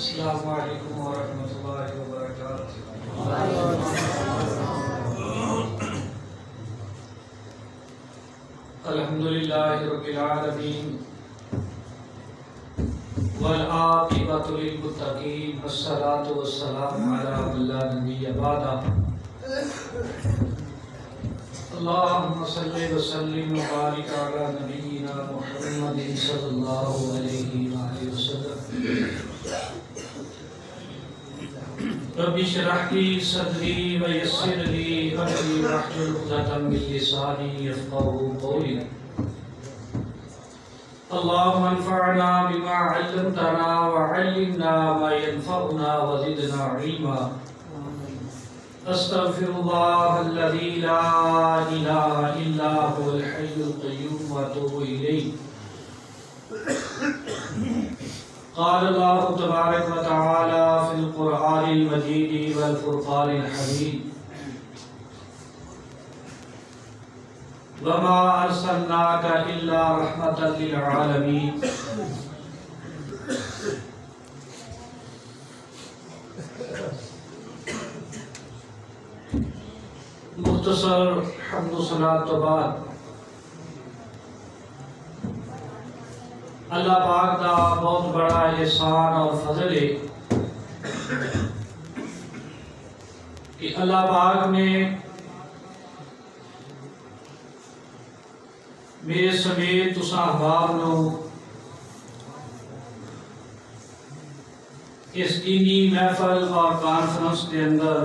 السلام علیکم ورحمۃ اللہ وبرکاتہ۔ الحمدللہ رب العالمین والعاقبۃ للمتقین والصلاۃ والسلام علی من لا نبی بعدہ۔ اللہم صلی وسلم وبارک علی نبینا محمد صلی اللہ علیہ وآلہ وسلم۔ رب اشرح لی صدری ویسر لی امری واحلل عقدۃ من لسانی یفقہوا قولی۔ اللہم انفعنا بما علمتنا وعلمنا ما ينفعنا وزدنا علما۔ استغفر اللہ الذی لا الہ الا هو الحی القیوم واتوب الیہ۔ قال اللہ تبارک و تعالی فی القرآن المجید والفرقان الحمید۔ وما ارسلناک الا رحمۃ للعالمین۔ مختصر حمد و صلاۃ تو بعد اللہ پاک کا بہت بڑا احسان اور فضل ہے کہ اللہ پاک نے میرے سمیت اس احباب نو اس دینی محفل اور کانفرنس کے اندر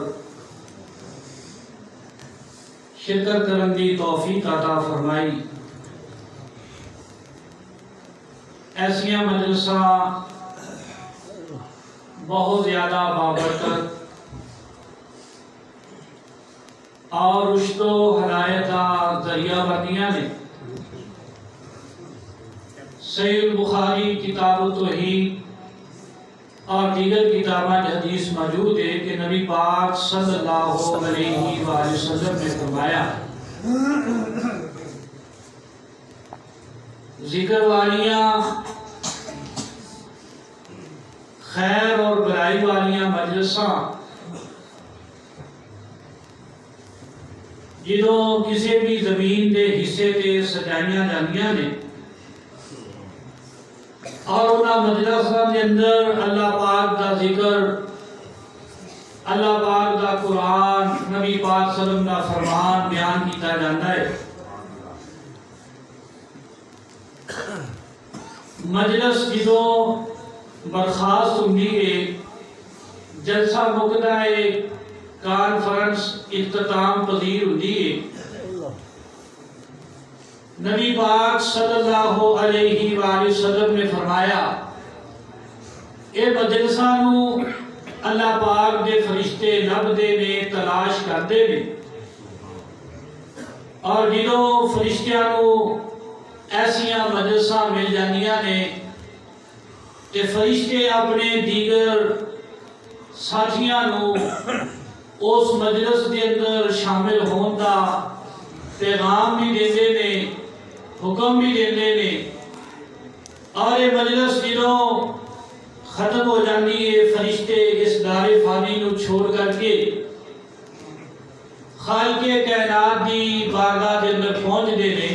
شرکت کرنے کی توفیق عطا فرمائی۔ ایسیاں مجلساں بہت زیادہ بابرکت اور رشد و ہدایت کا ذریعہ بنیاں نے۔ صحیح البخاری کتاب التوحید اور دیگر کتابیں حدیث موجود ہے کہ نبی پاک صلی اللہ علیہ وآلہ وسلم نے فرمایا ذکر والیاں خیر اور بلائی والیاں مجلساں جدوں کسی بھی زمین دے حصے تے سجائیاں جاندیاں نے اور انہاں مجلساں دے اندر اللہ پاک دا ذکر، اللہ پاک دا قرآن، نبی پاک صلی اللہ علیہ وسلم دا فرمان بیان کیتا جاتا ہے۔ مجلس جدوں برخاست ہوندی ہے، جلسہ مکدا ہے، کانفرنس اختتام پذیر ہوندی ہے، نبی پاک صلی اللہ علیہ وآلہ وسلم نے فرمایا اے مجلساں نو اللہ پاک دے فرشتے لبدے نے، تلاش کردے نے، اور جدوں فرشتیاں نو ایسیاں مجلساں مل جاندیاں نے تے فرشتے اپنے دیگر ساتھیاں نو اس مجلس دے اندر شامل ہون دا پیغام بھی دیندے نے، حکم بھی دیندے نے، اور یہ مجلس جدوں ختم ہو جاندی ہے فرشتے اس دار فانی نو چھوڑ کر کے خالق کائنات دی بارگاہ دے اندر پہنچ دے نے۔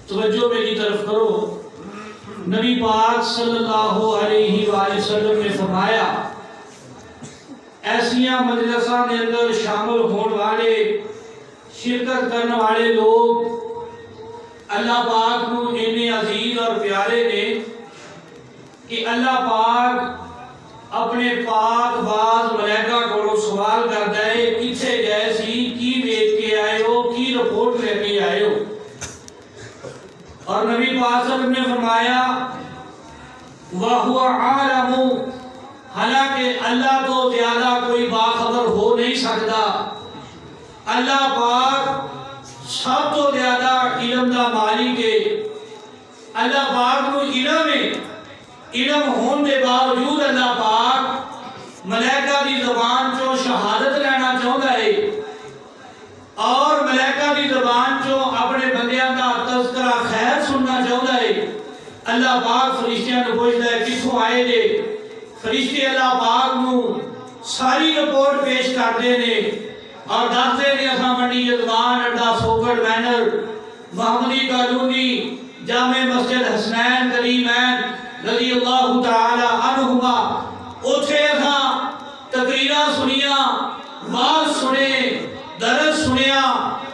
توجہ میری طرف کرو، نبی پاک صلی اللہ علیہ وآلہ وسلم نے فرمایا ایسیاں مجلساں دے اندر شامل ہون والے، شرکت کرنے والے لوگ اللہ پاک کو اتنے عزیز اور پیارے نے کہ اللہ پاک اپنے پاک باز ملائکہ کو سوال کرتا ہے کتھے گئے سی، کی ویچ کے آئے ہو، کی رپورٹ لے کے آئے ہو، اور نبی پاک صلی اللہ علیہ وسلم نے فرمایا وَهُوَ عَالَمُ، حالانکہ اللہ تو زیادہ کوئی باخبر ہو نہیں سکتا، اللہ پاک سب تو زیادہ علم دا مالک ہے۔ اللہ پاک کو علم ہے، علم ہون دے باوجود اللہ پاک ملائکہ دی زبان چو شہادت لینا چاہتا ہے اور ملائکہ دی زبان چو اپنے بندیاں دا تذکرہ خیر سننا چاہتا ہے۔ اللہ پاک فرشتیاں نے پوچھتا ہے کتھوں پچھوں آئے دے فرشتے اللہ پاک نو ساری رپورٹ پیش کرتے نے اور دستے نے اساں منڈی یزدان اڈا سوگڑ مینر محمدی کالونی جامع مسجد حسنین کریمین رضی اللہ تعالی عنہما اتھے اساں تقریرہ سنیا واز سنے درس سنیا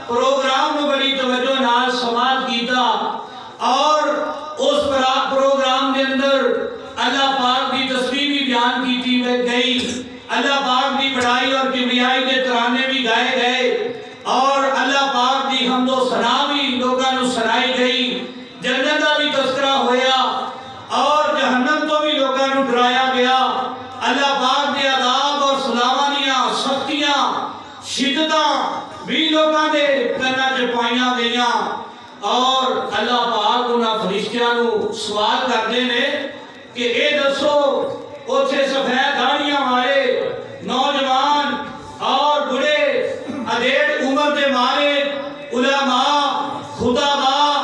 پروگرام میں بڑی توجہ نال سماعت کیتا اور اس پروگرام کے اندر اللہ پاک کی تسبیح بھی بیان کیتی گئی اللہ پاک کی بڑائی اور کبریائی کے ترانے بھی گائے گئے اور اللہ پاک کی حمد و ثنا بھی لوگوں نے سنائی گئی جنت کا بھی تذکرہ ہویا اور جہنم تو بھی لوگوں نے ڈرایا گیا اللہ پاک کے عذاب اور سلاوانیاں سختیاں شدتاں بھی لوگوں نے کرنا چپائیاں گئیاں اور اللہ پاک انہاں فرشتیاں نو سوال کرتے ہیں کہ اے دسو اوتھے سفید داڑیاں والے نوجوان اور بڑے ادھیڑ عمر دے مارے علماء خطباء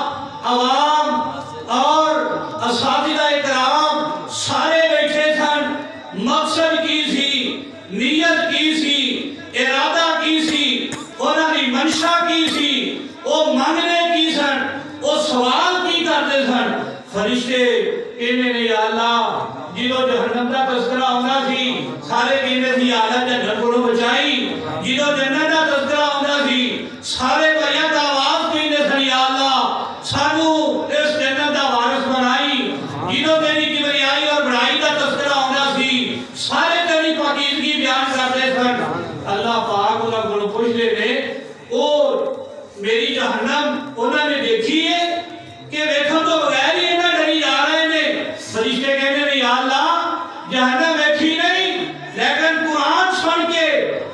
عوام اور اساتذہ اکرام سارے بیٹھے سن مقصد کی سی نیت کی سی ارادہ کی سی انہاں دی منشا کی سی او مانگنے کی سن او سوال کی کرتے سن فرشتے کہنے نے یا اللہ جدو جہنم کا تذکرہ ہونا سی سارے کہنے سی یا اللہ جنت کو بچائی جدو جنت کا تذکرہ ہونا سی سارے بھائیاں کا آواز کہنے سن یا اللہ سانو اس جنت کا وارث بنائی جدو تیری کبریائی اور بڑائی کا تذکرہ ہونا سی سارے تیری پاکیزگی بیان کرتے سن اللہ پاک انہاں کو پوچھ لے نے اور میری جہنم انہوں نے دیکھی ہے کہ ویکھن تو بغیر ہی انہاں ڈری جا رہے نے فرشتے کہنے نے یا اللہ جہنم ویکھی نہیں لیکن قرآن سن کے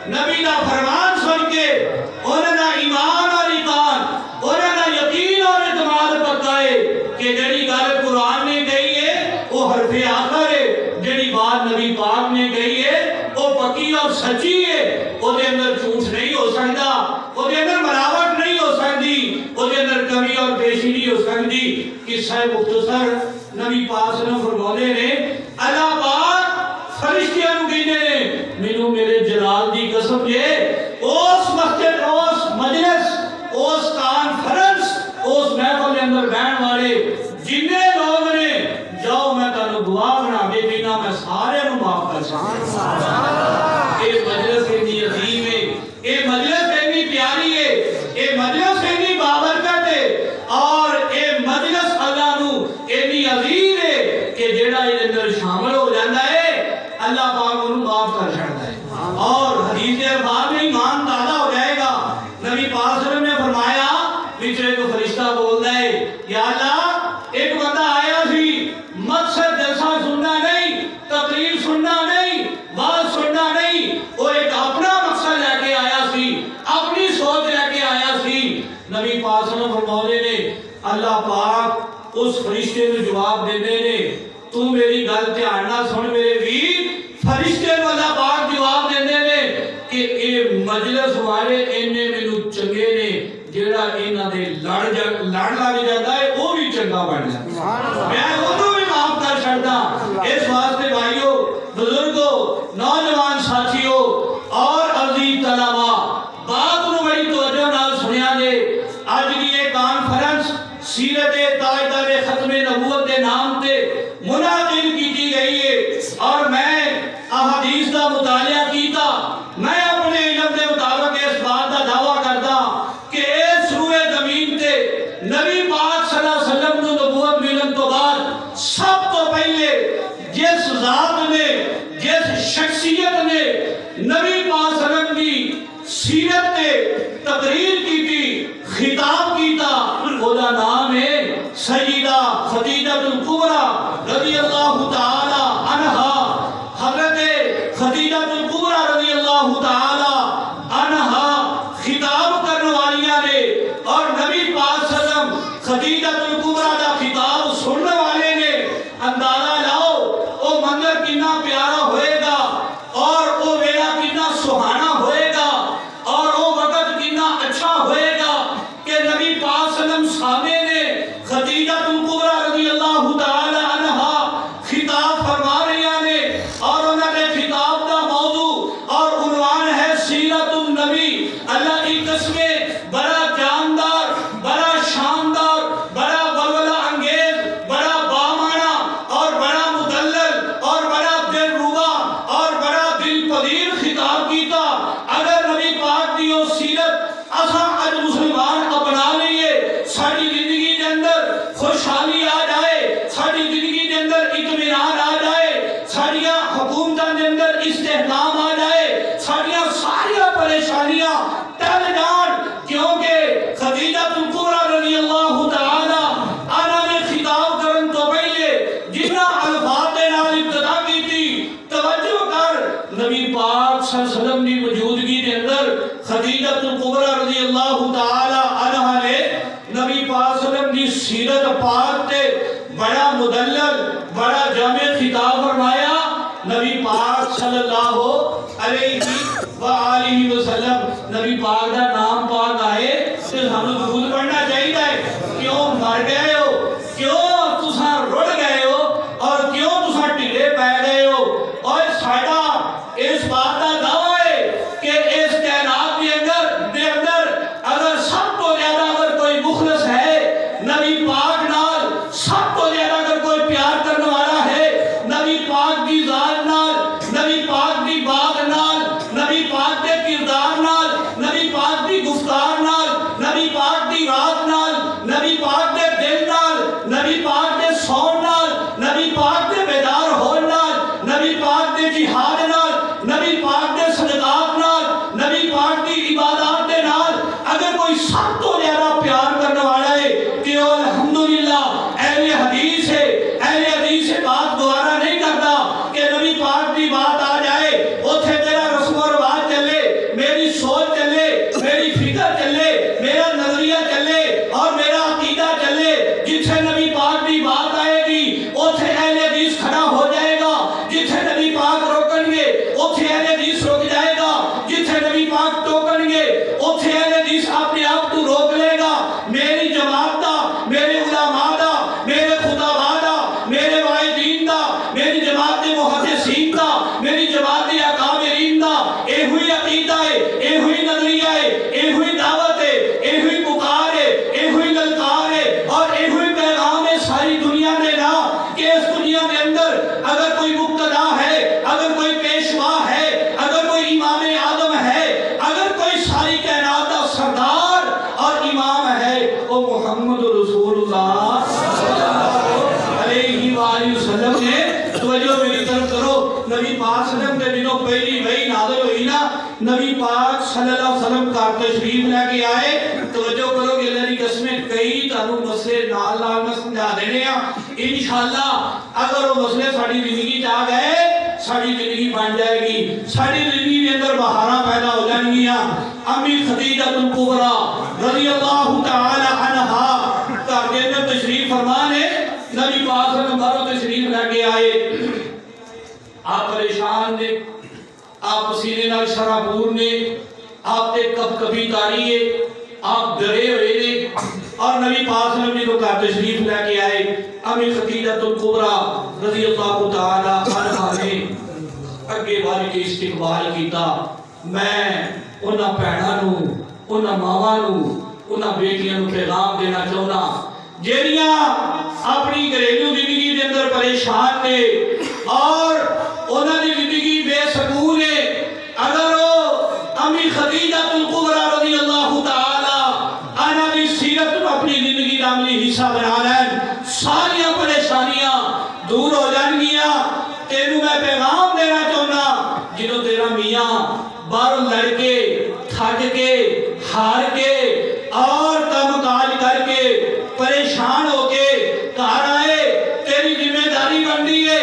نبی کا فرمان سن کے انہوں نے ایمان اور ایمان انہوں نے یقین اور اعتماد پکا ہے کہ جڑی گل قرآن نے کہی ہے وہ حرف آخر ہے جڑی بات نبی پاک نے کہی ہے وہ پکی اور سچی ہے وہ دے اندر جھوٹ نہیں ہو سکتا وہ دے اندر ملاوٹ نہیں ہو سکتی وہ دے اندر کمی اور پیشی نہیں ہو سکتی قصہ مختصر نبی پاک صلی اللہ علیہ وسلم فرماتے نے اللہ پاک فرشتیاں نو کہندے نے مینوں میرے جلال دی قسم جے اس مسجد اس مجلس اس کانفرنس اس محفل کے اندر بیٹھنے والے جننے لوگ نے جاؤ میں تانوں گواہ بنا کے دینا میں سارے نو معاف کر سکتا اے مجلس اتنی عظیم ہے اے مجلس اتنی پیاری ہے اے مجلس اتنی بابرکت ہے اور اے مجلس اللہ نو اتنی عظیم ہے کہ جیڑا اس اندر شامل ہو جاتا ہے اللہ پاک انہوں معاف کر چھڑتا ہے اور حدیث ارفان میں ایمان تازہ ہو جائے گا نبی پاک صلی اللہ علیہ وسلم نے فرمایا پیچھے کو فرشتہ بولتا ہے یا اللہ ایک بندہ آیا سی مقصد جلسہ سننا نہیں تقریر سننا نہیں بات سننا نہیں وہ ایک اپنا مقصد لے کے آیا سی اپنی سوچ لے کے آیا سی نبی پاک صلی اللہ علیہ وسلم فرماتے نے اللہ پاک اس فرشتے کو جواب دیتے نے تو میری گل دھیان نال سن میرے ویر فرشتے کو اللہ پاک جواب دیتے نے کہ اے مجلس والے انہیں مینوں چنگے نے جیڑا انہاں دے لڑ لگ جاتا ہے وہ بھی چنگا بن جاتا میں انہوں بھی معاف کر چھڑتا اس واسطے بھائیو بزرگوں نوجوان ساتھیوں اور عزیز طلباء بات انہوں بڑی توجہ نال سنیا دے آج کی یہ کانفرنس سیرت تاجدار ختم نبوت کے نام تے منعقد کی گئی ہے اور میں احادیث کا مطالعہ کیتا میں اپنے علم کے مطابق اس بات کا دعویٰ کرتا کہ اس روئے زمین تے نبی پاک صلی اللہ علیہ وسلم کو نبوت ملن تو بعد سب تو پہلے جس ذات نے جس شخصیت نے نبی پاک صلی اللہ علیہ وسلم کی سیرت نے تقریر کی تھی خطاب کیتا خدا نام ہے سیدہ خدیجہ الکبریٰ رضی اللہ تعالی عنہا حضرت خدیجہ الکبریٰ رضی اللہ تعالی عنہا خطاب کرنے والیاں نے اور نبی پاک صلی اللہ علیہ وسلم خدیجہ الکبریٰ دا خطاب سننے والے نے اندازہ لاؤ وہ منظر کتنا پیارا ہوئے گا اور وہ ویلا کتنا سہانا ہوئے گا اور وہ وقت کتنا اچھا پاک تے بڑا مدلل بڑا جامع خطاب فرمایا نبی پاک صلی اللہ علیہ وآلہ وسلم نبی پاک دا نام پاک آئے تو ہم درود پڑھنا چاہیے کیوں مر گئے ہو کیوں تساں رڑ گئے ہو اور کیوں تساں ٹھلے پے گئے ہو اور ساڈا اس بات کا دعویٰ ہے کہ اس کائنات کے اندر اگر سب تو زیادہ اگر کوئی مخلص ہے نبی پاک نال سب تو زیادہ اگر کوئی پیار کرنے والا ہے نبی پاک کی ذات نال نبی پاک کی بات نال نبی پاک کے کردار نال نبی پاک کی گفتار نال نبی پاک کی رات نال نبی پاک کے دل نال نبی پاک کے سون نال نبی پاک کے بیدار ہون نال نبی پاک کے جہاد نال نبی پاک کے صدقات نال نبی پاک کی عبادات کے نال اگر کوئی سب تو زیادہ پیار کرنے والا ہے کہ وہ الحمدللہ اہل حدیث ہے اہل حدیث سے بات گوارا نہیں کرتا کہ نبی پاک کی بات آ جائے اتھے میرا رسم و رواج چلے میری سوچ چلے میری فکر چلے میرا نظریہ چلے اور میرا عقیدہ چلے جتھے نبی پاک کی بات آئے گی اتھے اہل حدیث کھڑا ہو جائے گا جتھے نبی پاک روکن گے اتھے اہل حدیث روک جائے گا جتھے نبی پاک ٹوکن گے اتھے اہل حدیث اپنے آپ کو روک لے گا میری جماعت دا میرے علماء دا میرے خطباء دا میرے وائدین دا میری جماعت محدثین دا میری جماعت اکابرین دا اے ہوئی عقیدہ ہے اے ہوئی نظریہ ہے اے ہوئی دعوت ہے اے ہوئی پکار ہے اے ہوئی للکار ہے اور اے ہوئی پیغام ہے ساری دنیا میں نا کہ اس دنیا کے اندر اگر کوئی مقتدا ہے اگر کوئی پیشوا ہے اگر کوئی امام اعظم ہے اگر کوئی ساری کائنات کا سردار اور امام ہے وہ محمد رسول اللہ صلی اللہ علیہ وآلہ وسلم نے توجہ میری طرف کرو نبی پاک صلی اللہ علیہ وسلم کے دنوں پہلی وحی نازل ہوئی نا نبی پاک صلی اللہ علیہ وسلم کا تشریف لے کے آئے توجہ کرو کہ اللہ کی قسمیں کئی تانوں مسئلے نال میں سمجھا دینے ہیں انشاءاللہ اگر وہ مسئلے ساڑی زندگی جا گئے ساڑی زندگی بن جائے گی ساڑی زندگی کے اندر بہاراں پیدا ہو جائیں گی امی خدیجہ الکبریٰ رضی اللہ تعالی عنہا کا جنت تشریف فرمان ہے نبی پاک صلی اللہ علیہ وسلم تشریف لے کے آئے آپ پریشان نے آپ پسینے نال شرابور نے آپ تے کب کبھی تاری ہے آپ ڈرے ہوئے نے اور نبی پاک صلی اللہ علیہ وسلم کا تشریف لے کے آئے امی خدیجہ الکبریٰ رضی اللہ تعالی عنہا نے اگے والے کے استقبال کیتا میں انہاں بھیناں نوں انہاں ماواں نوں انہاں بیٹیاں نوں پیغام دینا چاہنا جیڑیاں اپنی گھریلو زندگی کے اندر پریشان نے اور انہاں دی زندگی بے سکون ہے اگر وہ امی خدیجہ الکبریٰ رضی اللہ تعالی عنہا دی سیرت کو اپنی زندگی دا عملی حصہ بنا لیں ساری پریشانیاں دور ہو جائیں گیاں تینوں میں پیغام دینا چاہنا جنہوں تیرا میاں باہر لڑ کے تھک کے ہار کے اور کام کاج کر کے پریشان ہو کے گھر آئے تیری ذمہ داری بنتی ہے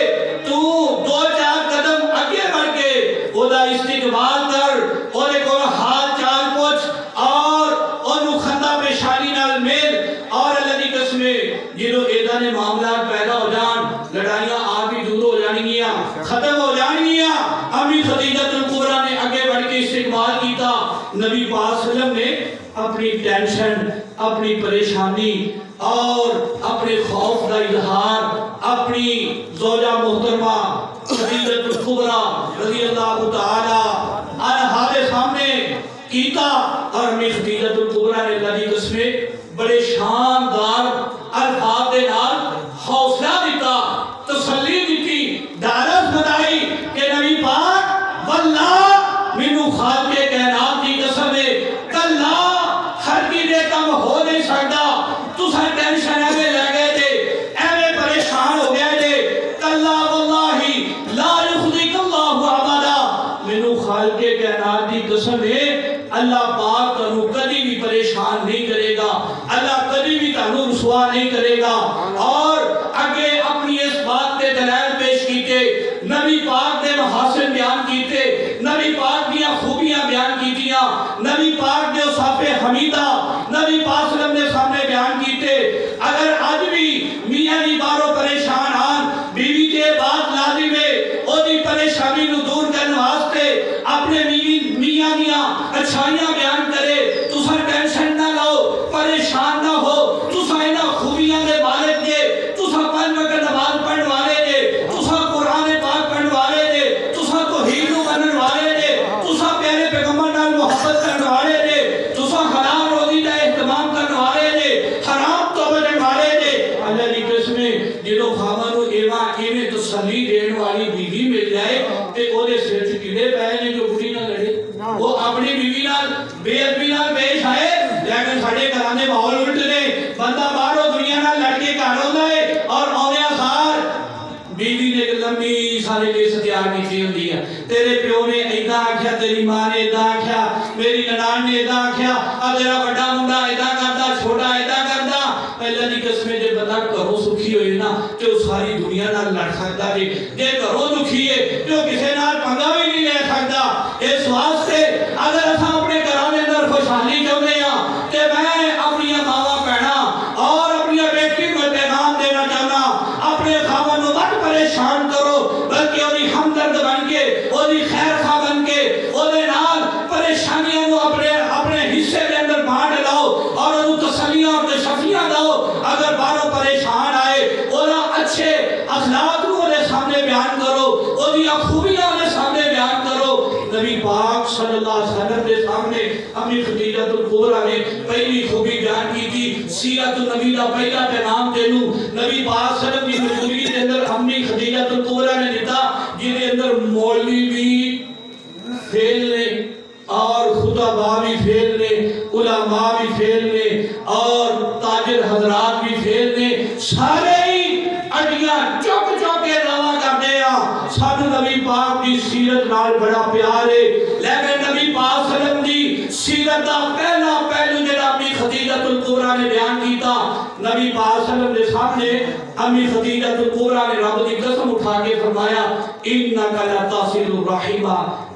تو دو چار قدم آگے بڑھ کے اودا استقبال کر اودے کول حال چال پوچھ اور اونوں خندہ پیشانی نال مل اور اللہ دی قسمیں جنہوں ایدہ نے معاملات پیدا ہو جان لڑائیاں آپ ہی دور ہو جانی گیا ختم ہو جانی گیا امی خدیجہ الکبریٰ نے آگے بڑھ کے استقبال کیتا نبی پاک صلی اللہ علیہ وسلم نے اپنی ٹینشن اپنی پریشانی اور اپنے خوف کا اظہار اپنی زوجہ محترمہ خدیجہ الکبریٰ رضی اللہ تعالی عنہا کے سامنے کیتا اور امی خدیجہ الکبریٰ نے اللہ کی قسمیں بڑے شاندار الفاظ دے نال حوصلہ دیتا تسلی دیتی دارت بتائی کہ نبی پاک واللہ منو خالق کائنات کی قسم ہے کلا ہر کی دے کم ہو نہیں سکتا تساں ٹینشن ایویں لے گئے تھے ایویں پریشان ہو گئے تھے کلا واللہ لا یخزیک اللہ ابدا منو خالق کائنات کی قسم ہے اللہ پاک تنو کبھی بھی پریشان نہیں کرے گا اللہ کبھی بھی تنو رسوا نہیں کرے گا اور آگے اپنی اس بات کے دلائل پیش کیتے نبی پاک نے محاسن بیان کیتے نبی پاک دیا خوبیاں بیان کیتیاں نبی پاک نے صاف حمیدہ نبی پاک صلی اللہ علیہ وسلم نے سامنے بیان کیتے اگر آج بھی بعد لازم ہے اودی پریشانی نو دور کرنے واسطے اپنے میاں دیاں اچھائیاں بیان کرے تسا ٹینشن نہ لو پریشان نہ ہو تسا انہاں خوبیاں دے مالک جے تسا 5 وقت نماز پڑھن والے جے تسا قرآن پاک پڑھن والے جے تسا توحید نو منن والے جے تسا پیارے پیغمبر نال محبت کرن والے جے تسا حلال روزی دا اہتمام کرن والے جے حرام تو بچن والے جے اللہ دی قسم جدوں خاوند نو ایویں تسلی دین والی بیوی مل جائے تے او دے سر وچ کیڑے پے نے جو بری نہ لڑے وہ اپنی بیوی نال بے ادبی نال پیش آئے لیکن ساڈے گھراں دے ماحول الٹ نے بندہ باہروں دنیا نال لڑ کے گھر آوندا ہے اور آوندیاں سار بیوی نے لمبی ساری لسٹ تیار کیتی ہوندی ہے تیرے پیو نے ایداں آکھیا تیری ماں نے ایداں آکھیا میری ننان نے ایداں آکھیا آ تیرا بڑا منڈا ایداں کردا چھوٹا ایداں کردا اللہ دی قسم جے بندہ گھروں سکھی ہوئے نا تے او ساری دنیا نال لڑ سکدا جے گھروں دکھی ہے تے او کسے نال پنگا بھی نہیں لے سکدا اس واسطے اگر اساں اپنے گھراں دے اندر خوشحالی چاہندے ہاں تے میں اپنی ماواں بہناں اور اپنی بیٹی کو پیغام دینا چاہنا اپنے خاوند نو مت پریشان کرو بلکہ اودی ہمدرد بن کے اودی خیر خواہ بن کے اودے نال پریشانیاں نو اپنے حصے دے اندر بانٹ لاؤ اور اونوں تسلیاں اور شفیاں دو اگر باہروں پریشان آئے اودا اچھے اخلاق نو اودے سامنے بیان کرو اودی خوبیاں اودے سامنے بیان کرو نبی پاک صلی اللہ علیہ وسلم کے سامنے اپنی خدیجہ الکبریٰ نے پہلی خوبی بیان کی تھی سیرت النبی دا پہلا پیغام دینو نبی پاک صلی اللہ علیہ وسلم کی موجودگی کے اندر اپنی خدیجہ الکبریٰ نے دیتا جن کے اندر مولوی بھی فیل نے اور خطباء بھی فیل نے علماء بھی فیل نے اور تاجر حضرات بھی فیل نے سارے ہی اڈیاں چوک چوکے دعویٰ کرتے ہیں سانو نبی پاک دی سیرت نال بڑا پیار ہے لیکن نبی پاک صلی اللہ علیہ وسلم دی سیرت دا پہلا پہلو جڑا امی خدیجہ الکبریٰ نے بیان کیتا نبی پاک صلی اللہ علیہ وسلم کے سامنے امی خدیجہ الکبریٰ نے رب دی قسم اٹھا کے فرمایا انک لتصل الرحم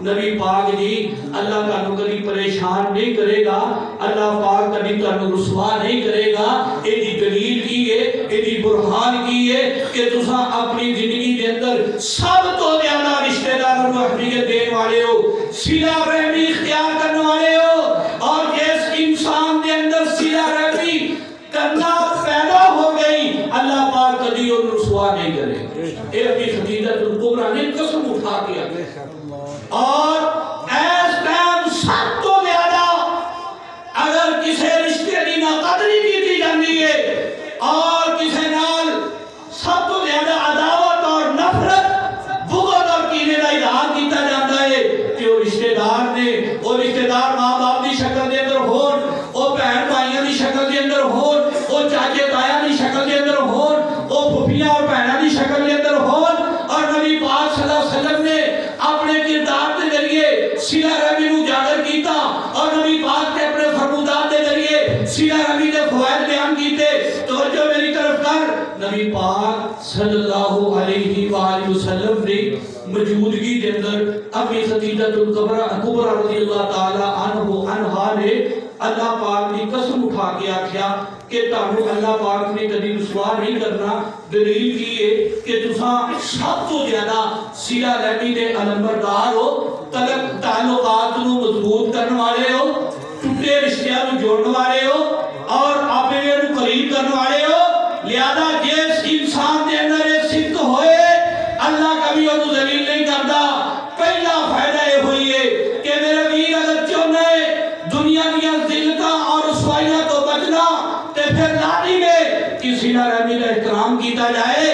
نبی پاک جی اللہ تانوں کبھی پریشان نہیں کرے گا اللہ پاک کبھی تانوں رسوا نہیں کرے گا ایدی دلیل کی ہے ایدی برہان کی ہے کہ تساں اپنی زندگی کے اندر سب تو زیادہ رشتہ داروں کو اہمیت دینے والے ہو صلہ رحمی اختیار کرنے والے ہو اور جس انسان کے اندر صلہ رحمی کرنا پیدا ہو گئی اللہ پاک کبھی ان رسوا نہیں کرے اے ابھی خدیجہ الکبریٰ نے قسم اٹھا کیا اور ایس ٹائم سب تو زیادہ اگر کسی رشتے کی ناقدری کی جاتی ہے اور کسی نال سب تو زیادہ عداوت اور نفرت بغض اور کینے کا اظہار کیتا جاتا ہے کہ وہ رشتے دار نے وہ رشتے دار ماں باپ کی شکل دے اندر ہون وہ بہن بھائیاں کی شکل دے اندر ہون وہ چاچے تایا کی شکل دے اندر ہون وہ پھوپھیاں اور بہناں کی شکل دے اندر ہون اور نبی پاک صلی اللہ علیہ وسلم نے اپنے کردار کے ذریعے صلہ رحمی کو اجاگر کیتا اور نبی پاک نے اپنے فرمودات کے ذریعے صلہ رحمی کے فوائد بیان کیتے توجہ میری طرف کر نبی پاک صلی اللہ علیہ وآلہ وسلم نے موجودگی کے اندر اپنی خدیجہ الکبریٰ رضی اللہ تعالی عنہا نے اللہ پاک نے قسم اٹھا کے آکھیا کہ تانوں اللہ پاک نے کبھی رسوا نہیں کرنا دلیل کی ہے کہ تساں سب تو زیادہ صلہ رحمی دے علمبردار ہو تعلقات نو مضبوط کرنے والے ہو ٹوٹے رشتیاں نو جوڑنے والے ہو اور اپنے نو قریب کرنے والے ہو لہذا جس انسان دے اندر یہ صفت ہوئے اللہ کبھی وہ ذلیل نہیں کرتا پہلا فائدہ یہ ہوئی ہے کہ میرے ویر اگر چاہنے دنیا دیا ذلتاں اور رسوائیاں تو بچنا تے پھر لانی میں کسی نہ رحمی کا احترام کیتا جائے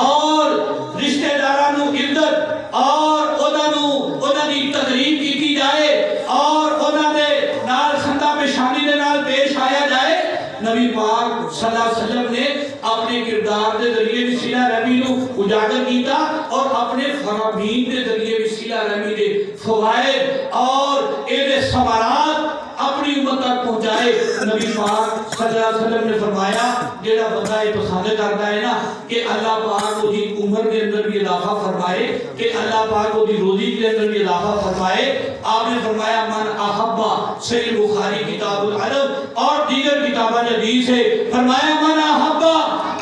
اور رشتہ دارانو عزت اور انہاں دی تقریب کی جائے اور انہاں دے نال خندہ پیشانی دے نال پیش آیا جائے نبی پاک صلی اللہ علیہ وسلم نے اپنے کردار دے ذریعے بھی صلہ رحمی نو اجاگر کیتا اور اپنے فرامین دے ذریعے بھی صلہ رحمی دے فوائد اور ایدے ثمرات اپنی امت تک پہنچائے نبی پاک صلی اللہ علیہ وسلم نے فرمایا جیڑا بندہ یہ پسند کرتا ہے نا کہ اللہ پاک کو دی عمر کے اندر بھی اضافہ فرمائے کہ اللہ پاک کو دی روزی کے اندر بھی اضافہ فرمائے آپ نے فرمایا من احبا صحیح بخاری کتاب العلم اور دیگر کتابہ حدیث ہے فرمایا من احبا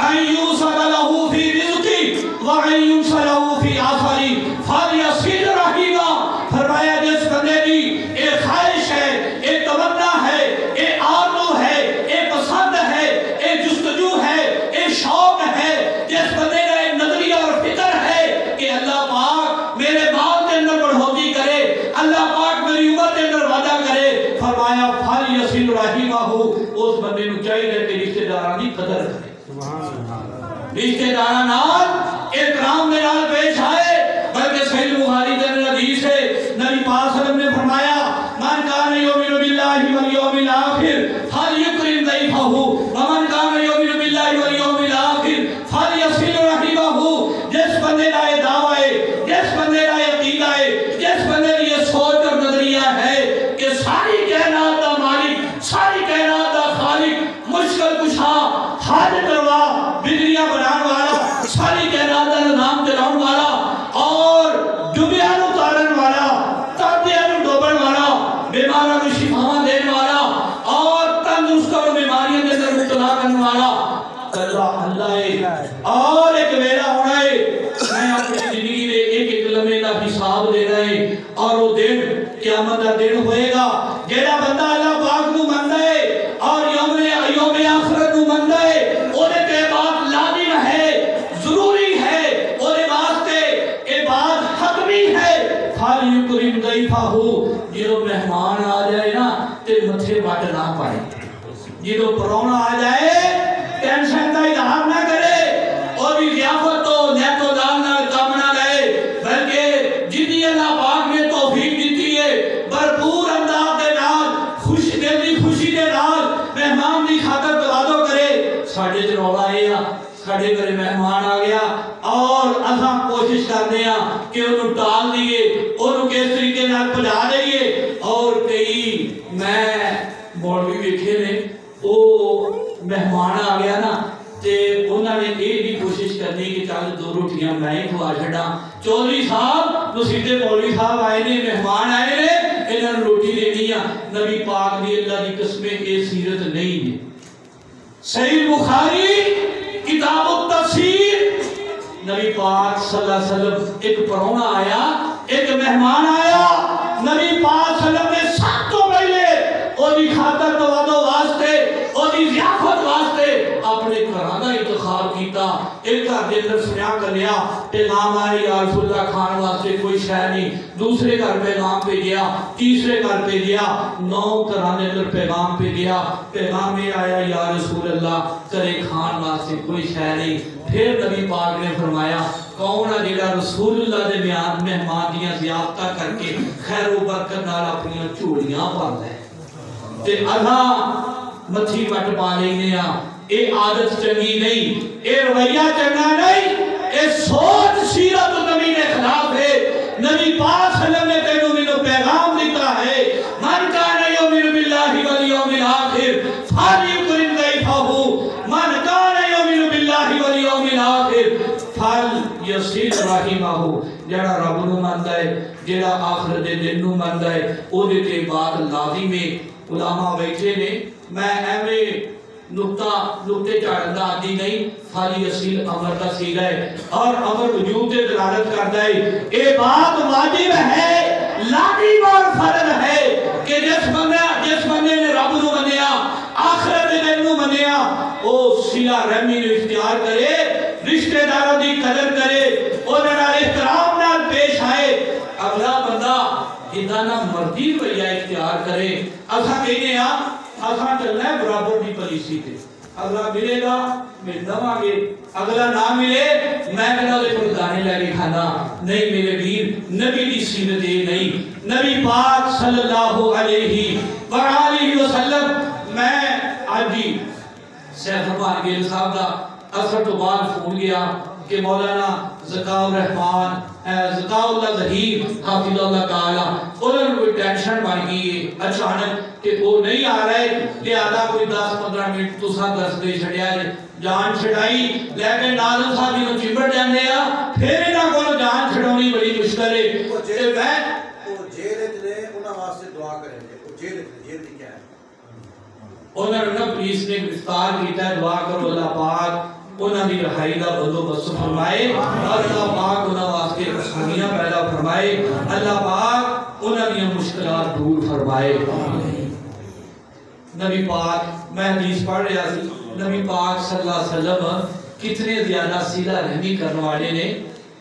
ان یوصل له فی رزقی وان یوصل له اس بندے نو چاہیے کہ رشتے داراں دی قدر کرے رشتے داراں نال احترام دے نال پیش آئے بلکہ صحیح بخاری کے اندر حدیث ہے نبی پاک صلی اللہ علیہ وسلم نے فرمایا من کان یؤمن باللہ والیوم الاخر فلیکرم ضیفہ ومن کان یؤمن باللہ والیوم الاخر فلیصل رحمہ جس بندے کا یہ دعویٰ ہے جس بندے کا عقیدہ ہے جس بندے کی یہ سوچ اور نظریہ ہے کہ ساری کائنات کا مالک ساری کائنات کا خالق مشکل کشا حاجت روا بجلیاں بنان والا ساری کائنات کا نظام چلاؤن والا اور ڈبیاں نو تارن والا تابیاں نو ڈوبن والا بیماراں نو شفاواں دین والا اور تندرست اور بیماریاں دے اندر مبتلا کرنے والا اللہ ہے اور ایک ویلا ہونا ہے میں اپنی زندگی میں ایک لمحے کا حساب دینا ہے اور وہ دن قیامت کا دن ہوئے گا جیڑا بندہ اللہ پاک نو مندا ہے اور یوم آخرت نو مندا ہے اودے تے بات لازم ہے ضروری ہے اودے واسطے اے بات حتمی ہے فلیکرم ضیفہ جدوں مہمان آ جائے نا تے متھے وٹ نہ پائے جدوں پرونا آ جائے ٹینشن کا اظہار نہ کرے اور بھی ضیافت تو نیت و دان نہ کام نہ لائے بلکہ جتنی اللہ پاک نے توفیق دیتی ہے بھرپور انداز دے نال خوشی دل دی خوشی دے نال مہمان دی خاطر توادو کرے ساڈے چ رولا اے ساڈے گھر مہمان آ گیا اور اساں کوشش کرتے ہیں کہ انہوں ٹال دیئے انہوں کس طریقے نال پہنچا دئیے اور کئی میں مولوی ویکھے نے او مہمان آ گیا نا تے انہوں نے یہ بھی کوشش کرنی کہ چل دو روٹیاں میں کھوا چھڈا چودھری صاحب مسیدے مولوی صاحب آئے نے مہمان آئے نے انہوں نے روٹی دینی ہے نبی پاک دی اللہ دی قسمیں یہ سیرت نہیں ہے صحیح بخاری کتاب التفسیر نبی پاک صلی اللہ علیہ وسلم ایک پرونا آیا ایک مہمان آیا نبی پاک صلی اللہ علیہ وسلم نے سب تو پہلے اور بھی خاطر توادو واسطے اور بھی ضیافت واسطے اپنے گھراں دا انتخاب کیتا ایک گھر دے اندر سنیا کر لیا پیغام آیا یا رسول اللہ کھان واسطے کوئی شے نہیں دوسرے گھر پیغام پہ گیا تیسرے گھر پہ گیا 9 گھراں دے اندر پیغام پہ گیا پیغام یہ آیا یا رسول اللہ کرے کھان واسطے کوئی شے نہیں پھر نبی پاک نے فرمایا کون ہے جڑا رسول اللہ دے مہمان دیاں ضیافتاں کر کے خیر و برکت نال اپنی جھولیاں بھردا ہے تے اللہ متھی وٹ پا لینے اے عادت چنگی نہیں اے رویہ چنگا نہیں اے سوچ سیرت نبی کے خلاف ہے نبی پاک صلی اللہ علیہ وسلم نے تینوں مینوں پیغام دیتا ہے من کان یؤمن باللہ والیوم الاخر فلیکرم ضیفہ من کان یؤمن باللہ والیوم الاخر فلیصل رحمہ جڑا رب نو مندا ہے جڑا آخرت دے دن نو مندا ہے او دے تے بات لازم ہے علماء بیٹھے نے میں ایویں نقطے چاڑھن دا عادی نہیں فلیصل امر کا صیغہ ہے اور امر وجوب تے دلالت کرتا ہے اے بات واجب ہے لازم اور فرض ہے کہ جس بندے نے رب نو منیا آخرت دے دن نو منیا او صلہ رحمی نو اختیار کرے رشتہ داروں دی قدر کرے اور احترام نال پیش آئے اگلا بندہ جتنا مرضی رویہ اختیار کرے اساں کہنے ہاں اساں چلنا ہے برابر دی پالیسی تے اگلا ملے گا میں دواں گے اگلا نہ ملے میں کہنا دے کوئی گانے لے کے کھانا نہیں میرے ویر نبی دی سیرت یہ نہیں نبی پاک صلی اللہ علیہ وآلہ وسلم میں آج ہی سیف فرمان گیل صاحب دا اثر تو بعد فون گیا کہ مولانا زکاء الرحمن زکاء اللہ ظہیر حافظ اللہ تعالیٰ انہوں نے کوئی ٹینشن بن گئی ہے اچانک کہ وہ نہیں آ رہے لہذا کوئی 10-15 منٹ تو سا دس دے چھڑیا ہے جان چھڑائی لیکن ناظر صاحب انہوں چمبڑ جانے آ پھر انہوں کو جان چھڑونی بڑی مشکل ہے کہ میں وہ جیل اتنے انہوں واسطے دعا کریں گے وہ جیل دی کیا ہے انہوں نے پولیس نے گرفتار کیتا ہے دعا کرو اللہ پاک انہوں نے رہائی دا بندوبست فرمائے اور اللہ پاک انہوں واسطے آسانیاں پیدا فرمائے اللہ پاک انہوں نے مشکلات دور فرمائے نبی پاک میں حدیث پڑھ رہا سی نبی پاک صلی اللہ علیہ وسلم کتنے زیادہ صلہ رحمی کرنے والے نے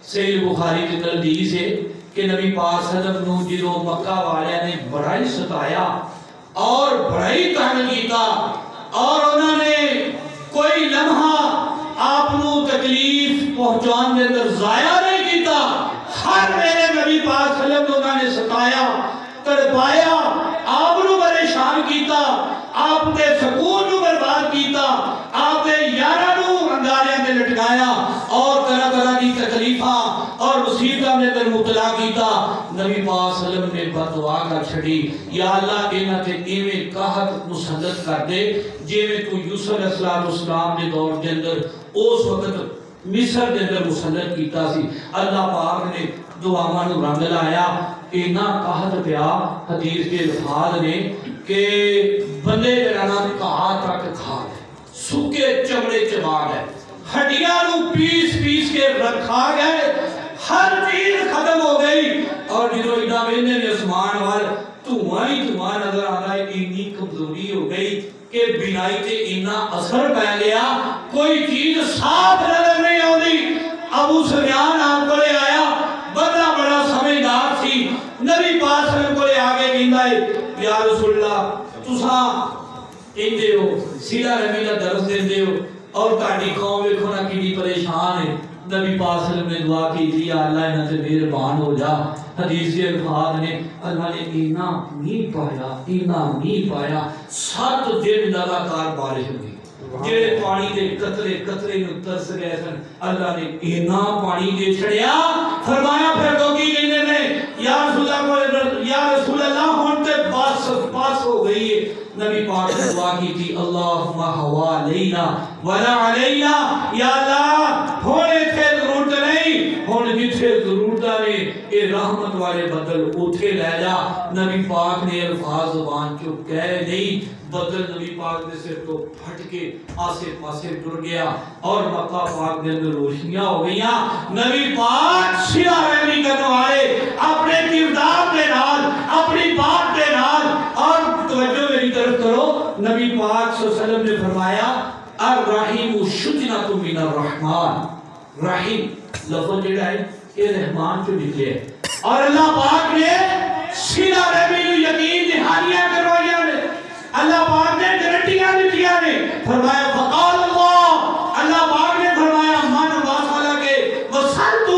صحیح بخاری کی حدیث ہے کہ نبی پاک صلی اللہ علیہ وسلم جدوں مکہ والے نے بڑا ہی ستایا اور بڑا ہی تنگ کیتا اور انہوں نے کوئی لمحہ آپ کو تکلیف پہنچان دے اندر ضائع نہیں کیتا. ہر میرے نبی پاک صلی اللہ علیہ وسلم انہوں نے ستایا تڑپایا آپ کو پریشان کیتا آپ کے سکون کو برباد کیتا آپ کے یارہ کو انگاریاں دے لٹکایا اور طرح طرح کی تکلیفاں اور مصیبتاں نے در مبتلا کیتا. نبی پاک صلی اللہ علیہ وسلم نے بدعا کر چھڑی یا اللہ انہاں تے ایویں قحط مسلط کر دے جویں تو یوسف علیہ السلام کے دور کے اندر اس وقت مصر کے اندر مسلط کیتا سی. اللہ پاک نے دعاواں نوں رنگ لایا اینا قحط پیا حدیث کے الفاظ نے کہ بندے جڑا کہا تک کھا گئے سوکھے چمڑے چبا گئے ہڈیاں نو پیس پیس کے رکھا گئے ہر چیز ختم ہو گئی. اور جدو ایڈا ویندے نے اسمان وال دھواں ہی دھواں نظر آ رہا ہے. اتنی کمزوری ہو گئی کہ بینائی تے اتنا اثر پہ گیا کوئی چیز صاف نظر نہیں آتی. ابو سفیان آپ کو لے آیا بندہ بڑا سمجھدار سی. نبی پاک صلی اللہ علیہ وسلم کو لے آگے کہندا ہے یا رسول اللہ تساں کہندے ہو سیدھا رحمی دا درس دیندے ہو اور تہاڈی قوم ویکھو نا کتنی پریشان ہے. نبی پاک صلی اللہ علیہ وسلم نے دعا کی تھی یا اللہ انہاں تے مہربان ہو جا. حدیث کے الفاظ نے اللہ نے اینا نہیں پایا 7 دن لگاتار بارش ہوئی جڑے پانی دے قطرے قطرے نوں ترس گئے سن. اللہ نے اینا پانی دے چھڑیا فرمایا پھر تو کی کہندے نے یا رسول اللہ ہن تے بس ہو گئی ہے. نبی پاک نے دعا کی تھی اللہم حوا لینا ولا علینا یا اللہ ہونے تھے ضرورت نہیں ہون جتھے ضرورت نے اے رحمت والے بدل اوتھے لے جا. نبی پاک نے الفاظ زبان چو کہہ نہیں بدل نبی پاک نے سر تو پھٹ کے آسے پاسے ٹر گیا اور مکہ پاک نے روشنیاں ہو گئیاں. نبی پاک سیدھا رحمی کرنے والے اپنے کردار کے نال اپنی بات کے نال. اور توجہ میری طرف کرو نبی پاک صلی اللہ علیہ وسلم نے فرمایا الرحیم شجنۃ من الرحمن. رحیم لفظ جڑا ہے یہ رحمان سے نکلے ہے اور اللہ پاک نے سیدھا رحمی نو یقین دہانیاں کروائیاں نے اللہ پاک نے گارنٹیاں دتیاں نے. فرمایا فقال اللہ پاک نے فرمایا من واصل کے وصلتہ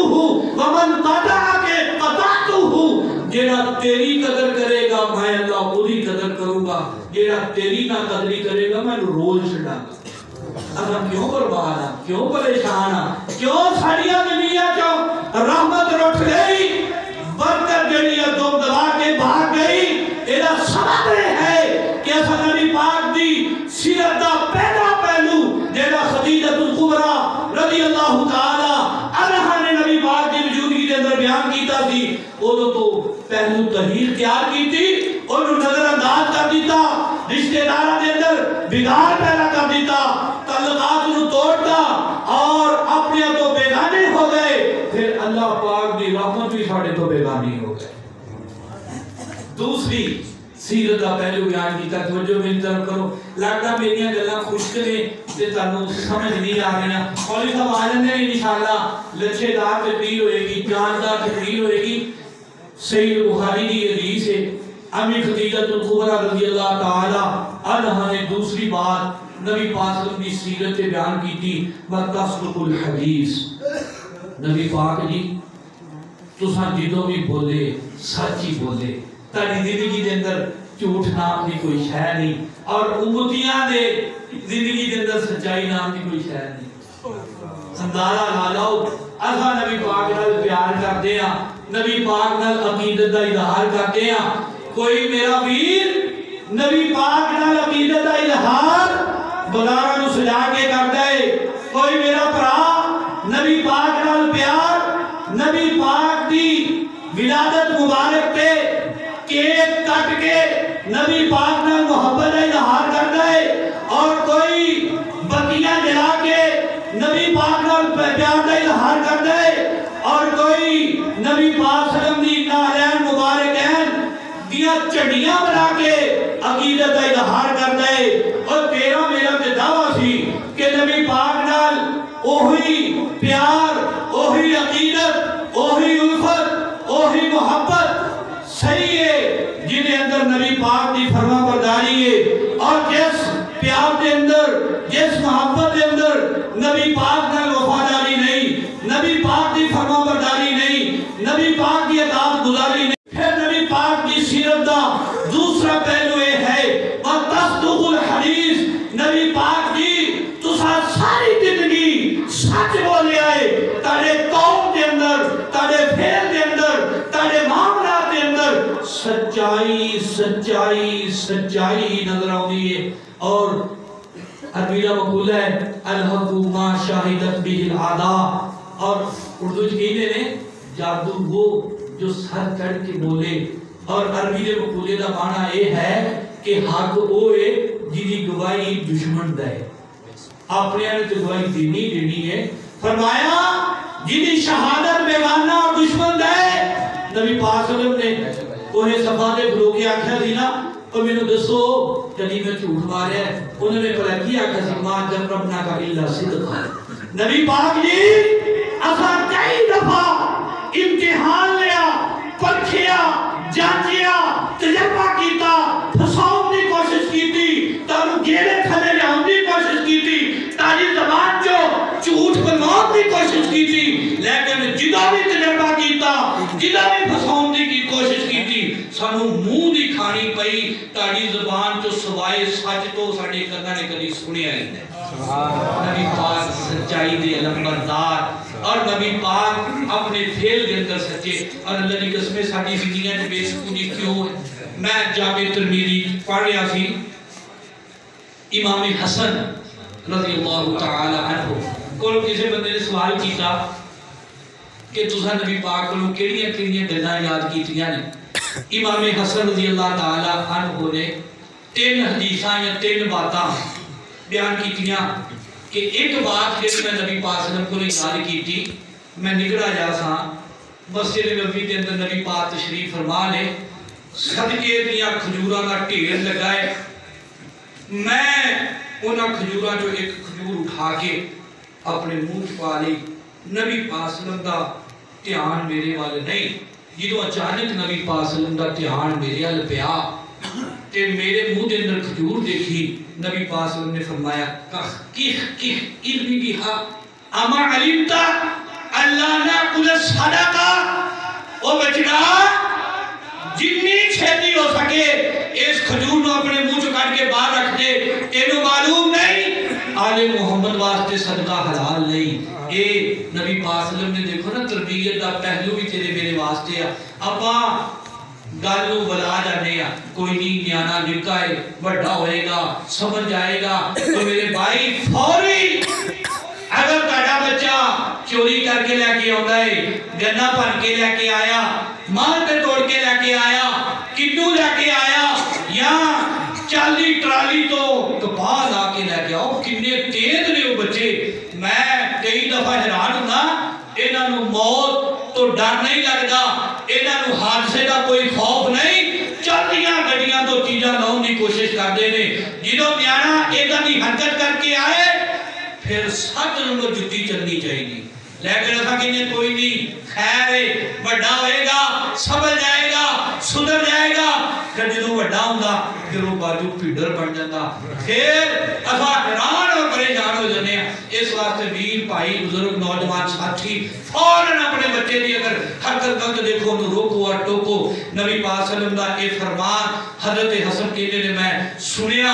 ومن قطع کے قطعتہ. جیڑا تیری قدر کرے گا میں اللہ وہی قدر کروں گا جیڑا تیری نہ قدری کرے گا میں روز چھڑاں گا. اب ہم کیوں برباد ہیں کیوں پریشان ہیں کیوں ساڑیاں دنیا چو رحمت رٹھ گئی برکت جڑیاں دم دبا کے بھاگ گئی. ایدہ سبب ہے کہ ایسا نبی پاک دی سیرت دا پہلا پہلو جیڑا خدیجہ الکبریٰ رضی اللہ تعالی عنہا نے نبی پاک دی وجودگی کے اندر بیان کیتا تھی وہ تو پہلو تحریر تیار کی تھی انہوں نظر انداز کر دیتا رشتہ دارہ دے اندر بگاڑ پیدا کر دیتا تعلقات انہوں توڑتا اور اپنے تو بیگانے ہو گئے. پھر اللہ پاک دی رحمت بھی ساڑھے تو بیگانی ہو گئے. دوسری سیرت کا پہلو بیان کیتا توجہ میری طرف کرو لگتا میریاں گلاں خشک نے تے تانوں سمجھ نہیں آ رہی. مولوی صاحب آ جاندے نے انشاءاللہ لچھے دار تقریر ہوئے گی جاندار تقریر ہوئے گی. صحیح بخاری کی حدیث ہے امی خدیجہ الکبریٰ رضی اللہ تعالی عنہا نے دوسری بات نبی پاک صلی اللہ علیہ وسلم کی سیرت بیان کی تھی وَتَصْدُقُ الْحَدِيث. نبی پاک جی تساں جدوں بھی بولے سچ ہی بولے تاری زندگی دے اندر جھوٹ نام کی کوئی شے نہیں اور امتیاں دے زندگی دے اندر سچائی نام کی کوئی شے نہیں. اندازہ لا لو اساں نبی پاک نال پیار کرتے ہیں نبی پاک نال عقیدت دا اظہار کرتے ہیں. کوئی میرا ویر نبی پاک نال عقیدت دا اظہار بلاراں نو سجا کے کردا ہے. کوئی میرا بھرا نبی پاک نال پیار نبی پاک دی ولادت مبارک تے کیک کٹ کے نبی پاک نال محبت دا اظہار کردا ہے اور کوئی بتیاں جلا کے نبی پاک نال پیار دا اظہار کردا ہے اور کوئی نبی پاک صلی اللہ علیہ وسلم دی نالین مبارکین دیا چڑیاں بنا کے عقیدت دا اظہار کردا ہے. اور تیرا میرا تے دعویٰ سی کہ نبی پاک نال اوہی پیار اوہی عقیدت اوہی الفت اوہی محبت صحیح ہے جنہیں اندر نبی پاک دی فرما برداری ہے اور جس پیار دے نبی پاک کی عادت گزاری نہیں. پھر نبی پاک کی سیرت دا دوسرا پہلو یہ ہے وَتَصْدُقُ الْحَدِيث. نبی پاک جی تسا ساری زندگی سچ بولے آئے تاڑے قوم کے اندر تاڑے پھیل کے اندر تاڑے معاملات کے اندر سچائی سچائی سچائی نظر آؤں ہے. اور عربیہ مقولہ ہے الحق ما شاہدت به العادا. اور اردو جگینے نے جادو وہ جو سر چڑھ کے بولے. اور عربی مقولے دا معنی یہ ہے کہ حق ہوئے جی گواہی دشمن دے. اپنے آنے تو گواہی دینی ہے. فرمایا جی شہادت بیگانہ اور دشمن دے. نبی پاک صلی اللہ علیہ وسلم نے انہیں صفحہ دے بلو کے آکھا دینا اور میں نے دسو جدی میں جھوٹ مارے ہیں. انہوں نے پڑھا کیا کہ ما جربنا کا اللہ صدقہ. نبی پاک جی اساں کئی دفعہ امتحان لیا پرکھیا جانچیا تجربہ کیتا پھساؤں کی کوشش کی تھی تانوں گیلے تھلے جاؤں کی کوشش کی تھی تاجی زبان جو جھوٹ بناؤں کی کوشش کی تھی. لیکن جدا بھی تجربہ کیتا جدا بھی پھساؤں کی کوشش کی تھی سانوں منہ دی کھانی پئی تاجی زبان جو سوائے سچ تو ساڑے کرنا نے کدی سنیا ہی نہیں. نبی پاک سچائی دے علم بردار اور نبی پاک اپنے پھیل کے اندر سچے. اور اللہ کی قسمیں ساڑی زندگیاں نے بے سکونی کیوں ہے. میں جامع ترمذی پڑھ رہا سی امام حسن رضی اللہ تعالی عنہ کو کسی بندے نے سوال کیتا کہ تسا نبی پاک کو کیڑیاں کیڑیاں گلاں یاد کیتیاں نے. امام حسن رضی اللہ تعالی عنہ نے 3 حدیثاں یا 3 باتاں بیان کیتیاں کہ ایک بات جس میں نبی پاک صلی اللہ علیہ وسلم کو یاد کی تھی. میں نکلا جا سا مسجد نبوی کے اندر نبی پاک تشریف فرما لے صدقے دیا کھجوراں کا ڈھیر لگائے. میں انہاں کھجوراں جو ایک کھجور اٹھا کے اپنے منہ پا لی. نبی پاک صلی اللہ علیہ وسلم دا دھیان میرے والے نہیں. جدو اچانک نبی پاک صلی اللہ علیہ وسلم دا دھیان میرے وال پیا تے میرے منہ دے اندر کھجور دیکھی. نبی پاک صلی اللہ علیہ وسلم نے فرمایا کخ علمی بیہا اما علمتا اللہ ناکل صدقہ. او بچڑا جنی چھیتی ہو سکے اس کھجور نو اپنے منہ چکاٹ کے باہر رکھ دے. تینوں معلوم نہیں آل محمد واسطے صدقہ حلال نہیں. اے نبی پاک صلی اللہ علیہ وسلم نے دیکھو نا تربیت دا پہلو بھی تیرے میرے واسطے ہے. اپا گالو بلا جانے ہیں کوئی نہیں نیانا نکا ہے بڑھا ہوئے گا سمجھ جائے گا. تو میرے بھائی فوری اگر تاڑا بچہ چوری کر کے لے کے آتا ہے گنا پن کے لے کے آیا مال پہ توڑ کے لے کے آیا کڈو لے کے آیا یا چالی ٹرالی تو کپاہ لا کے لے کے آؤ کنے تیز نے وہ بچے. میں کئی دفعہ حیران ہونا انہاں نو موت تو ڈر نہیں لگتا انہاں نو حادثے کا کوئی خوف نہیں. چلدیاں گڈیاں تو چیزاں لاؤں کی کوشش کرتے ہیں. جدو نیانا ایدہ دی حرکت کر کے آئے پھر سچ نمبر جتی چلنی چاہیے. لیکن ایسا کہنے کوئی نہیں خیر ہے بڑھا ہوئے گا سمجھ جائے گا سدھر جائے گا. پھر جدو بڑھا ہوندہ پھر وہ باجو پیڈر بن جاتا. پھر ایسا حیران اور پریشان ہو جانے ہیں. اس واسطے ویر بھائی بزرگ نوجوان ساتھی فوراً اپنے بچے دی اگر حرکت غلط دیکھو انہوں روکو اور ٹوکو. نبی پاک صلی اللہ علیہ وسلم اے فرمان حضرت حسن کہنے نے میں سنیا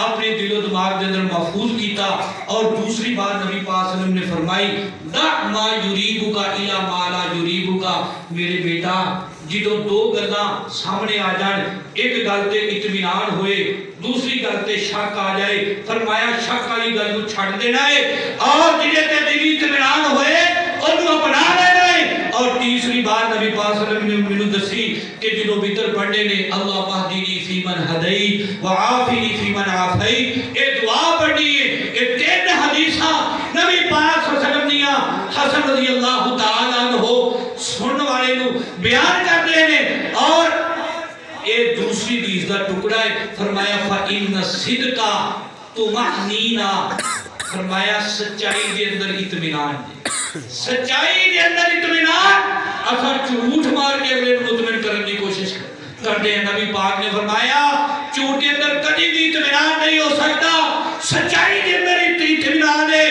اپنے دل و دماغ دے اندر محفوظ کیتا. اور دوسری بات نبی پاک صلی اللہ علیہ وسلم نے فرمائی دع ما یریبک الی ما لا یریبک. میرے بیٹا جدو 2 گلاں سامنے آ جان ایک گل تے اطمینان ہوئے دوسری گل تے شک آ جائے. فرمایا شک والی گل نو چھڈ دینا ہے اور جڑے تے دلی اطمینان ہوئے اونوں اپنا لینا ہے. اور تیسری بات نبی پاک صلی اللہ علیہ وسلم نے مینوں دسی کہ جدو وتر پڑھنے نے اللہ اہدنی فی من ہدیت وعافنی فی من عافیت اے دعا پڑھنی ہے. اے 3 حدیثاں نبی پاک صلی اللہ علیہ وسلم نے حسن رضی اللہ تعالی عنہ سنن والے نو بیان کرتے ہیں. اور اے دوسری حدیث دا ٹکڑا ہے. فرمایا فإن الصدق طمأنینہ. فرمایا سچائی دے اندر اطمینان سچائی دے اندر اطمینان. اثر جھوٹ مار کے اگلے مطمئن کرنے کی کوشش کرتے ہیں. نبی پاک نے فرمایا جھوٹ کے اندر کبھی بھی اطمینان نہیں ہو سکتا. سچائی کے اندر اطمینان ہے.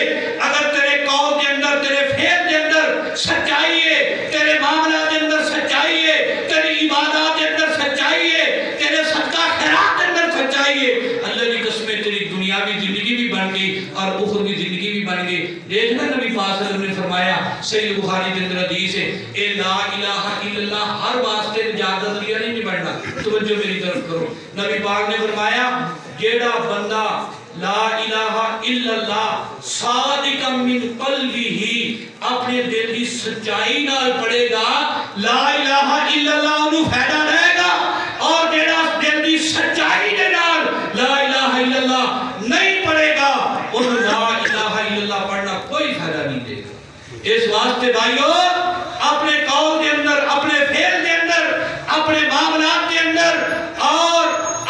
اگر تیرے قول کے اندر تیرے فعل کے اندر سچائی ہے تیرے معاملات کے اندر لا الہ الا اللہ ہر واسطے نجات کا ذریعہ نہیں بننا. توجہ میری طرف کرو. نبی پاک نے فرمایا جیڑا بندہ لا الہ الا اللہ صادقا من قلبہ اپنے دل کی سچائی نال پڑھے گا لا الہ الا اللہ انہوں فائدہ رہے گا. اور جیڑا دل کی سچائی دے نال لا الہ الا اللہ نہیں پڑھے گا انہوں لا الہ الا اللہ پڑھنا کوئی فائدہ نہیں دے گا. اس واسطے بھائیو اپنے قول کے اندر اپنے فعل کے اندر اپنے معاملات کے اندر اور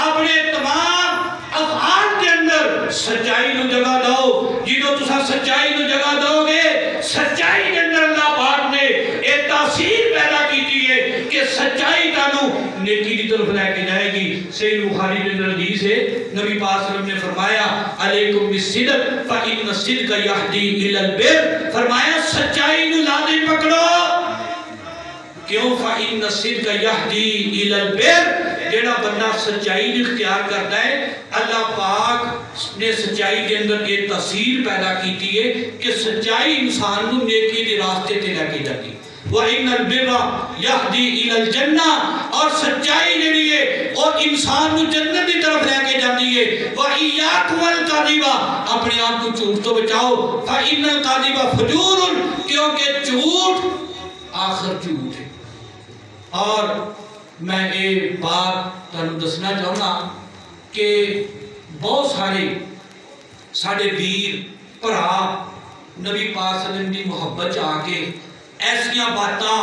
اپنے تمام افعال کے اندر سچائی نو جگہ دو. جنہوں تسا سچائی نو جگہ دو گے سچائی کے اندر اللہ پاک نے ایک تاثیر پیدا کی ہے کہ سچائی تانوں نیکی کی طرف لے کے جائے گی. صحیح بخاری کے اندر حدیث ہے نبی پاک صلی اللہ علیہ وسلم نے فرمایا علیکم بالصدق فإن الصدق یہدی الی البر. فرمایا سچائی نو لازم پکڑو. کیوں؟ فإن الصدق یہدی الی البر. جیڑا بندہ سچائی نے اختیار کرتا ہے اللہ پاک نے سچائی کے اندر ایک تاثیر پیدا کی ہے کہ سچائی انسان کو نیکی کے راستے تے لے کے جاتی. وَإِنَّ الْبِرَّ يَهْدِي إِلَى الْجَنَّةِ اور سچائی جڑی ہے اور انسان کو جنت کی طرف لے کے جاتی ہے. وَإِيَّاكُمُ الْكَذِبَ اپنے آپ کو جھوٹ تو بچاؤ. فَإِنَّ الْكَذِبَ فُجُورٌ کیونکہ جھوٹ آخر جھوٹ ہے. اور میں ایک بات تانوں دسنا چاہوں گا کہ بہت سارے ساڑے ویر پرا نبی پاک صلی اللہ علیہ وسلم کی محبت آ کے ایسیاں باتاں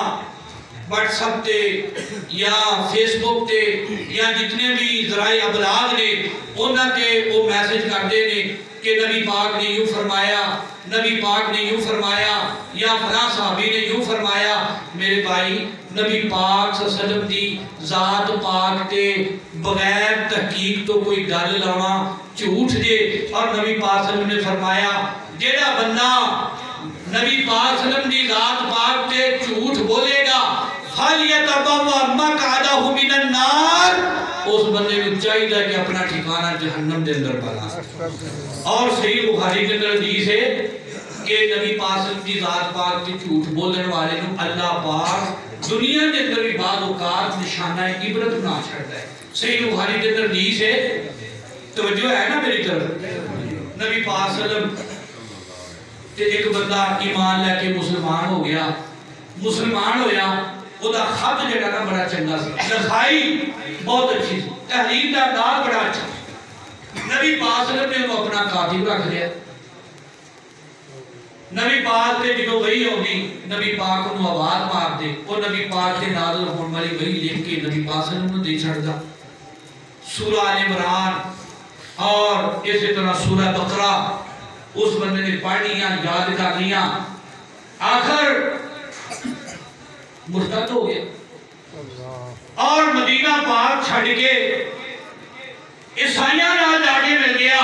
واٹس ایپ تے یا فیس بک تے یا جتنے بھی ذرائع ابلاغ نے انہاں تے وہ میسج کرتے نے کہ نبی پاک نے یوں فرمایا نبی پاک نے یوں فرمایا یا فلاں صحابی نے یوں فرمایا. میرے بھائی نبی پاک صلی اللہ علیہ وسلم دی ذات پاک تے بغیر تحقیق تو کوئی گل لانا جھوٹ دے. اور نبی پاک صلی اللہ علیہ وسلم نے فرمایا جیڑا بندہ نبی پاک صلی اللہ علیہ وسلم دی ذات پاک تے جھوٹ بولے گا فَلْيَتَبَوَّأْ مَقْعَدَهُ مِنَ النَّارِ اس بندے کو چاہیے کہ اپنا ٹھکانہ جہنم دے اندر بنا. اور صحیح بخاری کے اندر حدیث ہے کہ نبی پاک صلی اللہ علیہ وسلم دی ذات پاک تے جھوٹ بولنے والے نو اللہ پاک دنیا کے اندر بھی بعض اوقات نشانہ عبرت بنا چھڑتا ہے. صحیح بخاری کے اندر حدیث ہے. توجہ ہے نا میری طرف. نبی پاک صلی اللہ علیہ وسلم تے ایک بندہ ایمان لے کے مسلمان ہو گیا. مسلمان ہویا وہ دا خط جڑا نا بڑا چنگا سی لکھائی بہت اچھی سی تحریر دا انداز بڑا اچھا. نبی پاک صلی اللہ علیہ وسلم نے اپنا کاتب رکھ لیا. نبی پاک تے جدوں وحی ہوگی نبی پاک انہوں آواز مار دے اور نبی پاک تے نازل ہونے والی وحی لکھ کے نبی پاک صلی اللہ علیہ وسلم دے چھڑ دا. سورہ آل عمران اور اسی طرح سورہ بقرہ اس بندے نے پڑھنیاں یاد کر لیا. آخر مرتد ہو گیا اور مدینہ پاک چھڑ کے عیسائیاں نال جا کے مل گیا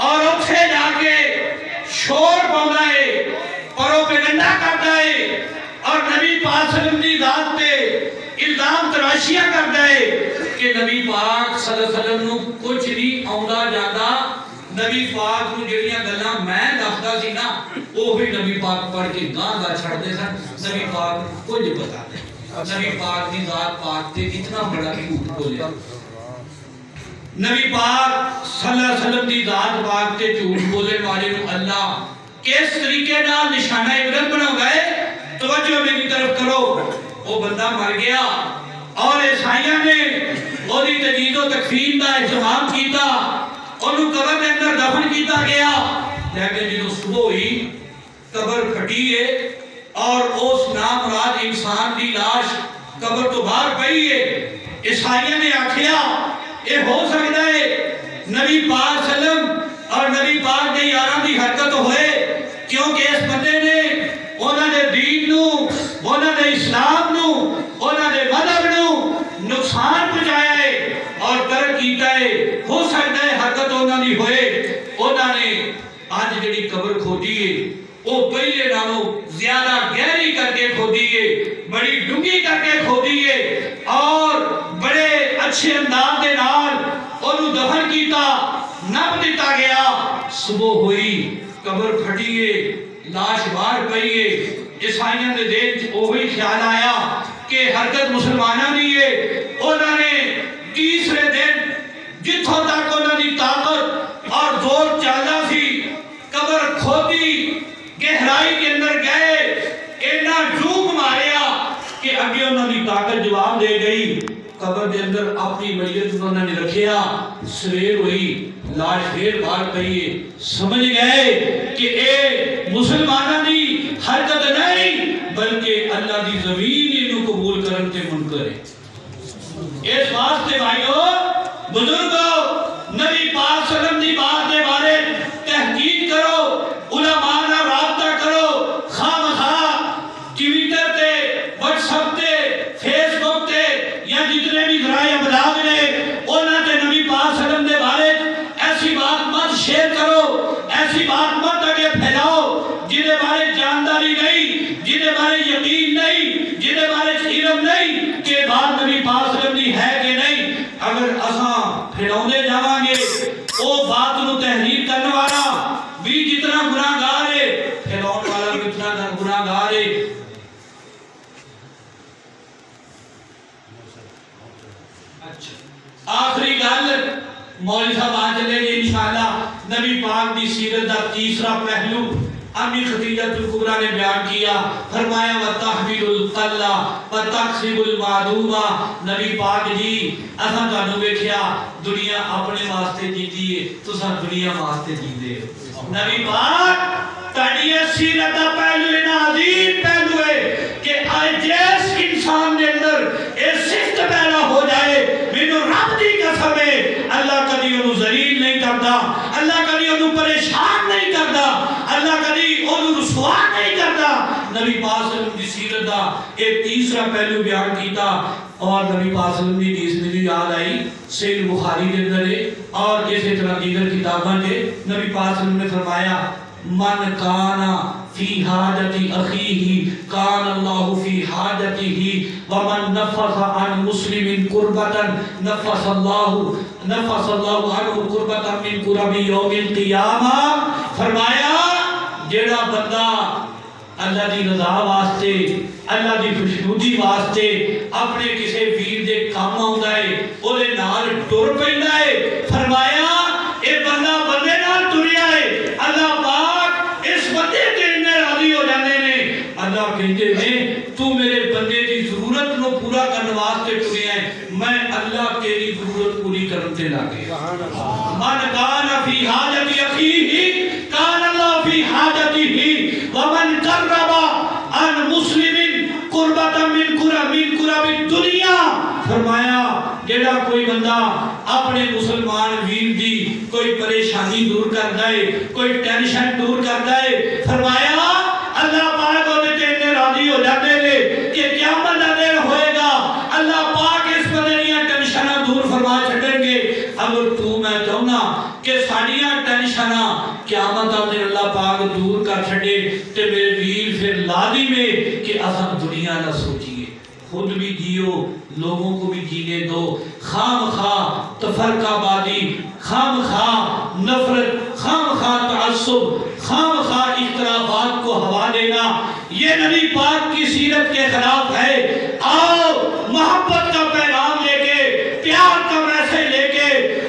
اور اتھے جا کے شور پاؤندا ہے پروپیگنڈا کرتا ہے اور نبی پاک صلی اللہ علیہ وسلم دی ذات تے الزام تراشیاں کرتا ہے کہ نبی پاک صلی اللہ علیہ وسلم نو کچھ نہیں آوندا جاندا. نبی پاک نو جڑیاں گلاں میں دسدا سی نا وہ بھی نبی پاک پڑھ کے گاں گاں چھڑ دے سن. نبی پاک کچھ بتا دے. نبی پاک دی ذات پاک تے اتنا بڑا جھوٹ بولیا. نبی پاک صلی اللہ علیہ وسلم دی ذات پاک تے جھوٹ بولنے والے نو اللہ کس طریقے نال نشانہ عبرت بنا گئے. توجہ میری طرف کرو. وہ بندہ مر گیا اور عیسائیاں نے اودی تجدید و تکفین دا اہتمام کیتا. انہوں قبر کے اندر دفن کیتا گیا. لیکن جدو صبح ہوئی قبر پھٹی ہے اور اس نامراد انسان دی لاش قبر تو باہر پئی ہے. عیسائیوں نے آکھیا یہ ہو سکتا ہے نبی پاک صلی اللہ علیہ وسلم اور نبی پاک دے یاراں دی حرکت ہوئے کیونکہ اس بندے نے انہاں دے دین نو انہاں دے اسلام نو انہاں دے مذہب نو نقصان پہنچایا ہے اور ترک کیتا ہے. ہو سکتا ہے حرکت انہاں دی ہوئے. انہاں نے آج جڑی قبر کھودی ہے وہ پہلے نالوں زیادہ گہری کر کے کھودی ہے بڑی ڈونگی کر کے کھودی ہے اور بڑے اچھے انداز دے نال انہوں دفن کیتا نپ دیتا گیا. صبح ہوئی قبر پھٹی ہے لاش باہر پئی ہے. عیسائیوں نے دین وہی خیال آیا کہ حرکت مسلمانہ نہیں ہے. انہوں نے تیسرے دن جتوں تک انہوں نے طاقت اور زور چاہتا سی قبر کھودی, گہرائی کے اندر گئے, اینا جھوم ماریا کہ اگے انہوں نے طاقت جواب دے گئی. قبر کے اندر اپنی میت انہوں نے رکھیا, سویر ہوئی, لاش پھر باہر پئی. سمجھ گئے کہ اے مسلمانہ دی حرکت نہیں بلکہ اللہ دی زمین انہوں قبول کرن تے منکر ہے. اس واسطے بھائیو بزرگو نبی پاک صلی اللہ علیہ وسلم دی بات دے بارے تحقیق کرو, علماء نال رابطہ کرو. خواہ ٹویٹر تے, واٹس ایپ تے, فیس بک تے یا جتنے بھی ذرائع ابلاغ نے انہاں تے نبی پاک صلی اللہ علیہ وسلم دے بارے ایسی بات مت شیئر کرو, ایسی بات مت آگے پھیلاؤ جنہیں بارے جانداری نہیں, جنہیں بارے یقین نہیں, جنہیں بارے علم نہیں کہ بات نبی پاک صلی اللہ علیہ وسلم دی ہے کہ نہیں. اگر اساں پھیلاؤندے جاواں گے او بات نو تحریر کرنے والا بھی جتنا گناہگار ہے, پھیلاؤن والا بھی اتنا گناہگار ہے. آخری گل مولوی صاحب آ چلے گی انشاءاللہ. نبی پاک دی سیرت دا تیسرا پہلو امی خدیجہ الکبریٰ نے بیان کیا. فرمایا وَتَحْمِلُ الْقَلَّ وَتَقْسِبُ الْمَعْدُومَ. نبی پاک جی اساں تانوں ویکھیا دنیا اپنے واسطے جیتی ہے, تساں دنیا واسطے جیندے ہو. نبی پاک تہاڈی سیرت دا پہلو اینا عظیم پہلو ہے کہ جس انسان دے اندر اے صفت پیدا ہو جائے, مینوں رب دی قسم ہے اللہ کبھی انہوں ذلیل نہیں کرتا, اللہ کبھی انہوں پریشان نہیں کرتا, اللہ کبھی انہوں رسوا نہیں کرتا. نبی پاک صلی اللہ علیہ وسلم کی سیرت دا ایک تیسرا پہلو بیان کیتا. اور نبی پاک صلی اللہ علیہ وسلم کی حدیث میں یاد آئی صحیح بخاری کے اندر ہے اور اسی طرح دیگر کتاباں نے نبی پاک صلی اللہ علیہ وسلم نے فرمایا من کانا فی حاجت اخیہ کان اللہ فی حاجتہ ومن نفس عن مسلم قربتا نفس اللہ عنہ قربتا من قرب یوم القیامہ. فرمایا جیڑا بندہ اللہ دی رضا واسطے, اللہ دی خوشنودی واسطے اپنے کسے ویر دے کام آوندا ہے او دے نال ٹر پیندا ہے, فرمایا اے بندہ بندے نال ٹریا ہے, اللہ پاک اس بندے تے انہیں راضی ہو جاندے نے. اللہ کہندے نے تو میرے بندے دی ضرورت نو پورا کرنے واسطے ٹریا ہے, میں اللہ تیری ضرورت پوری کرن تے لاگے. من کان فی حاجت اخیہ کان اللہ فی حاجتہ ومن قرب عن مسلم قربتا من قرب الدنیا. فرمایا جیڑا کوئی بندہ اپنے مسلمان ویر دی کوئی پریشانی دور کر دائے, کوئی ٹینشن دور کر دائے, فرمایا اللہ پاک ہونے تے انہیں راضی ہو جاتے لے کہ قیامت دا دن ہوئے گا, اللہ پاک اس بندے دیا ٹینشنہ دور فرما چھڑیں گے. اگر تو میں چاہنا کہ ساڑیاں ٹینشنہ قیامت دا دن اللہ پاک دور کر چھڑے تے میرے ویر پھر لادی میں کہ اساں دنیا نہ سوچیے, خود بھی جیو, لوگوں کو بھی جینے دو. خام خواہ تفرقہ بادی, خام خواہ نفرت, خام خواہ تعصب, خام خواہ اختلافات کو ہوا دینا, یہ نبی پاک کی سیرت کے خلاف ہے. آؤ محبت کا پیغام لے کے, پیار کا میسج لے کے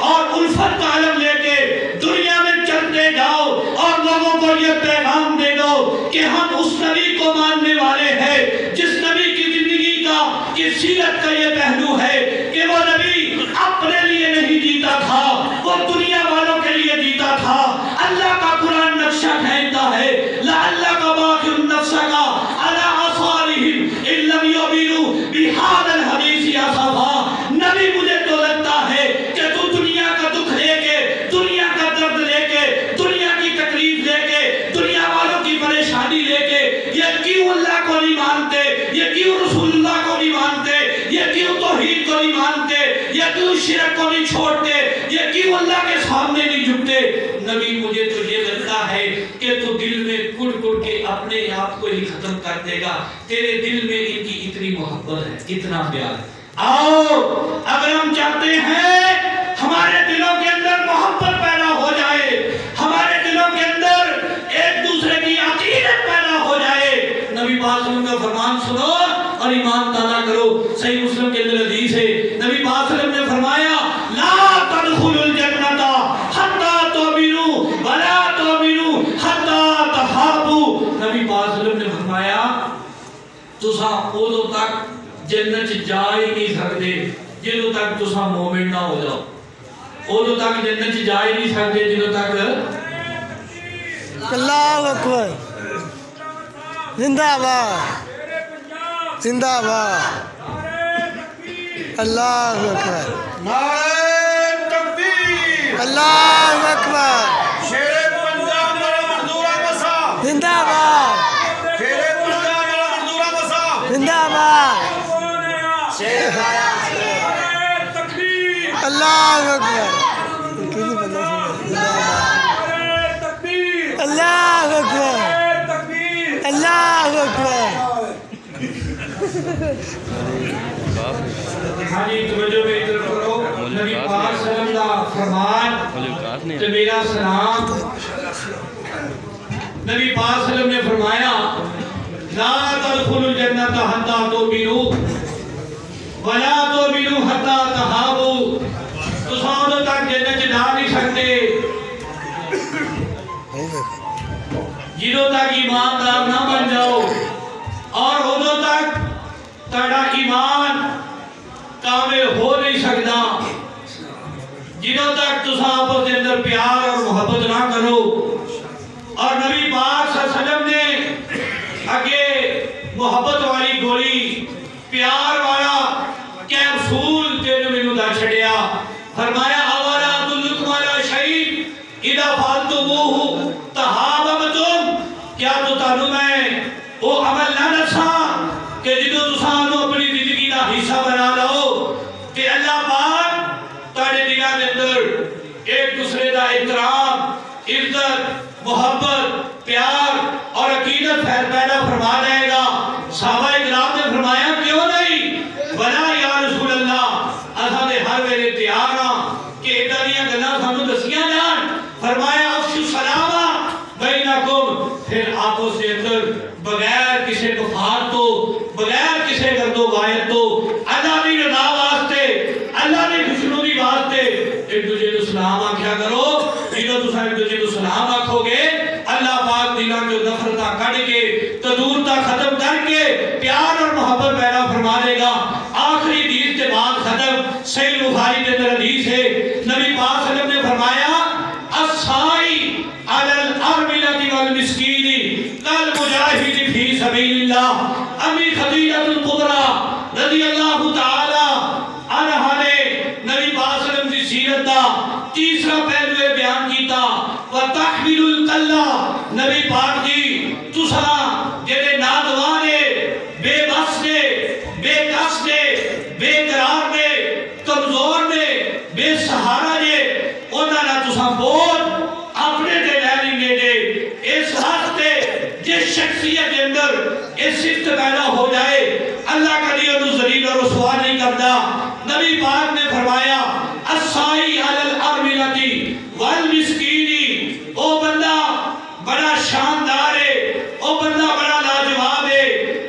اور الفت کا علم لے کے دنیا میں چلتے جاؤ اور لوگوں کو یہ پیغام دے دو کہ ہم اس نبی کو ماننے والے ہیں جس نبی کی زندگی کا, کی سیرت کا یہ پہلو ہے کہ وہ نبی اپنے لیے نہیں جیتا تھا, وہ دنیا والوں کے لیے جیتا تھا. اللہ کا قرآن نقشہ کھینتا ہے لَعَلَّكَ بَاخِعٌ نَفْسَكَ عَلَىٰ آثَارِهِمْ إِن لَّمْ يُؤْمِنُوا بِهَٰذَا الْحَدِيثِ أَسَفًا. نبی مجھے تو لگتا ہے کہ تو دنیا کا دکھ لے کے, دنیا کا درد لے کے, دنیا کی تکلیف لے کے, دنیا والوں کی پریشانی لے کے یہ کیوں اللہ کو نہیں مانتے, یہ کیوں رسول اللہ کو نہیں مانتے, یہ کیوں توحید کو نہیں مانتے, یہ کیوں شرک کو نہیں چھوڑتے, یہ کیوں اللہ کے سامنے نہیں جھکتے. نبی مجھے تو یہ لگتا ہے کہ تو دل میں کڑ کڑ کے اپنے آپ کو ہی ختم کر دے گا. تیرے دل میں ان کی اتنی محبت ہے, اتنا پیار. آؤ اگر ہم چاہتے ہیں ہمارے دلوں کے اندر محبت پیدا ہو جائے, ہمارے دلوں کے اندر ایک دوسرے کی عقیدت پیدا ہو جائے, نبی پاک صلی اللہ علیہ وسلم کا فرمان سنو اور ایمان تازہ کرو۔ صحیح مسلم کے اندر حدیث ہے، نبی پاک صلی اللہ علیہ وسلم نے فرمایا لا تدخلوا الجنت حتی تؤمنوا ولا تؤمنوا حتی تحابوا۔ نبی پاک صلی اللہ علیہ وسلم نے فرمایا تسا ادو تک جنت جا ہی نہیں سکتے جدو تک تسا مومن نہ ہو جاؤ، ادو تک جنت جا ہی نہیں سکتے جدو تک۔ اللہ اکبر، زندہ باد زندہ باد، اللہ اکبر، نعرہ تکبیر، اللہ اکبر، شیر پنجاب والا مزدورہ مسا، زندہ باد شیر پنجاب والا مزدورہ مسا، زندہ باد، اللہ اکبر، اللہ اکبر، اللہ اکبر۔ ہاں جی توجہ میں ادھر کرو، نبی پاک صلی اللہ علیہ وسلم کا فرمان تو میرا سلام۔ نبی پاک صلی اللہ علیہ وسلم نے فرمایا لا تدخلوا الجنت حتی تؤمنوا ولا تؤمنوا حتی تحابوا۔ تو ساتھ تک جنت جا نہیں سکتے جنہوں تک ایماندار نہ بن جاؤ، اور ادھوں تک تیرا ایمان کامل ہو نہیں سکتا جنہوں تک تسا آپس کے اندر پیار اور محبت نہ کرو۔ اور نبی پاک صلی اللہ علیہ وسلم نے اگے محبت والی گولی، پیار والا کیپسول تیرے میں ندا چھڑیا، فرمایا اولا ادلکم علی شیء اذا فعلتموہ تحاببتم۔ کیا تو تانوں میں وہ عمل نہ دساں کہ جدو تسانو اپنی زندگی کا حصہ بنا لو کہ اللہ پاک تاڑے دلوں کے اندر ایک دوسرے کا احترام، عزت، محبت، پیار اور عقیدت پیدا فرما دے گا۔ صحابہ اکرام نے فرمایا کیوں نہیں؟ بلا یا رسول اللہ اساں دے ہر ویلے تیار ہاں کہ ایڈا دیاں گلاں سانو دسیاں جان۔ فرمایا افشوا السلام بینکم، پھر آپس کے اندر بغیر کسی کفار تو، بغیر کسی گرد و غایت تو، اللہ دی رضا واسطے، اللہ دی خوشنودی واسطے ایک دوسرے کو سلام آکھیا کرو۔ جنہوں تساں ایک دوسرے کو سلام آکھو گے اللہ پاک دلاں جو نفرتاں کڈ کے تدورتاں ختم کر کے پیار اور محبت پیدا فرما دے گا۔ آخری حدیث کے بعد ختم، صحیح بخاری کے اندر حدیث ہے، نبی پاک صلی اللہ علیہ وسلم نے فرمایا السائی علی الارملۃ والمسکین کالمجاہد فی سبیل اللہ۔ امی خدیجہ الکبریٰ رضی اللہ تعالی عنہا نے نبی پاک صلی اللہ علیہ وسلم کی سیرت دا تیسرا پہلو بیان کیتا وتحمل الکلہ۔ نبی پاک دی تساں جڑے نادوان نے، بے بس نے، بے کس نے، بے قرار نے، کمزور نے، بے سہارا نے، انہاں نہ تساں بوجھ اپنے تے لے لیں گے۔ اس راستے جس شخصیت کے اندر اس صفت پیدا ہو جائے اللہ کا دیا تو ذلیل اور رسوا نہیں کرتا۔ نبی پاک نے فرمایا السائی علی الارملۃ والمسکین، او بندہ بڑا شاندار ہے، او بندہ بڑا لاجواب ہے۔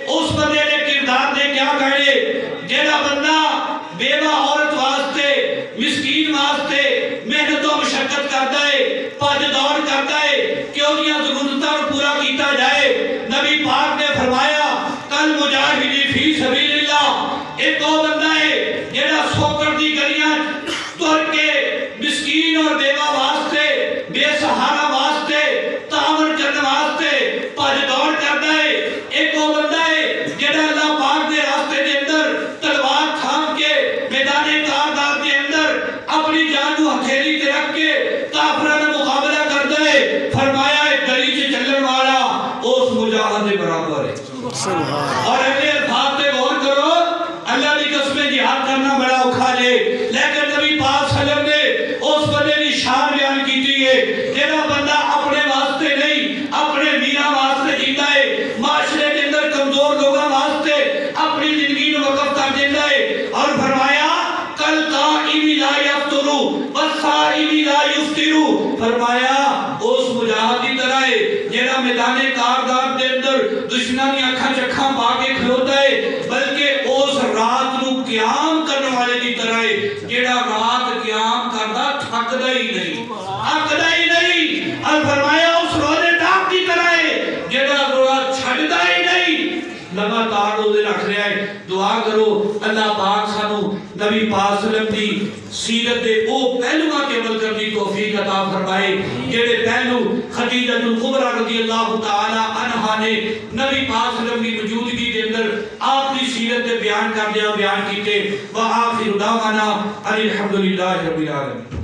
اس بندے نے کردار نے کیا کہے جیڑا بندہ بیوہ عورت واسطے، مسکین واسطے محنت و مشقت کرتا ہے، پاج دور کرتا ہے کہ انہیاں ضرورتاں پورا کیتا جائے۔ نبی پاک نے فرمایا کل مجاہد فی سبیل اللہ، ایک او بندہ ہے جیڑا سوکر دی گلیاں تر کے مسکین اور بیوہ واسطے، بے سہارا واسطے، تعاون کرنے واسطے پاج دور کرتا ہے۔ ایک او بندہ ہے جیڑا اللہ پاک دے راستے دے اندر تلوار تھام کے میدان کارگاہ کے اندر اپنی جان کو ہتھیلی تے رکھ کے کافراں کا مقابلہ کرتا ہے۔ فرمایا ایک گلی سے چلن والا اس مجاہد کے برابر ہے۔ اور اگلے الفاظ پہ غور کرو، اللہ کی قسم جہاد کرنا بڑا اوکھا ہے، لیکن نبی پاک صلی اللہ علیہ وسلم نے اس بندے کی شان بیان کی ہے جیڑا بندہ اپنے واسطے نہیں اپنے میاں واسطے جیتا ہے، معاشرے کے اندر کمزور لوگوں واسطے اپنی زندگی کو وقف کر دیتا ہے۔ اور فرمایا کل قائم لا یفطر والصائم لا یفطر، فرمایا اس مجاہد کی طرح ہے جیڑا جڑا میدان کاردار دے اندر دشمناں دی اکھاں چکھاں پا کے کھلوتا ہے بلکہ اس رات نو قیام کرنے والے دی طرح ہے جڑا رات قیام کردا تھکدا ہی نہیں اور فرمایا اس روزے دار کی طرح ہے جڑا روزہ چھڈدا ہی نہیں لگاتار روزے رکھ رہا ہے دعا کرو اللہ پاک سانو نبی پاک صلی اللہ علیہ وسلم دی سیرت دے او پہلوਆਂ تے عمل کرنے کی توفیق عطا فرمائے جڑے پہلو خدیجہ الکبریٰ رضی اللہ تعالی عنہا نے نبی پاک صلی اللہ علیہ وسلم کی موجودگی کے اندر آپ کی سیرت دے بیان کر دیا بیان کیتے وآخر دعوانا الحمدللہ رب العالمین.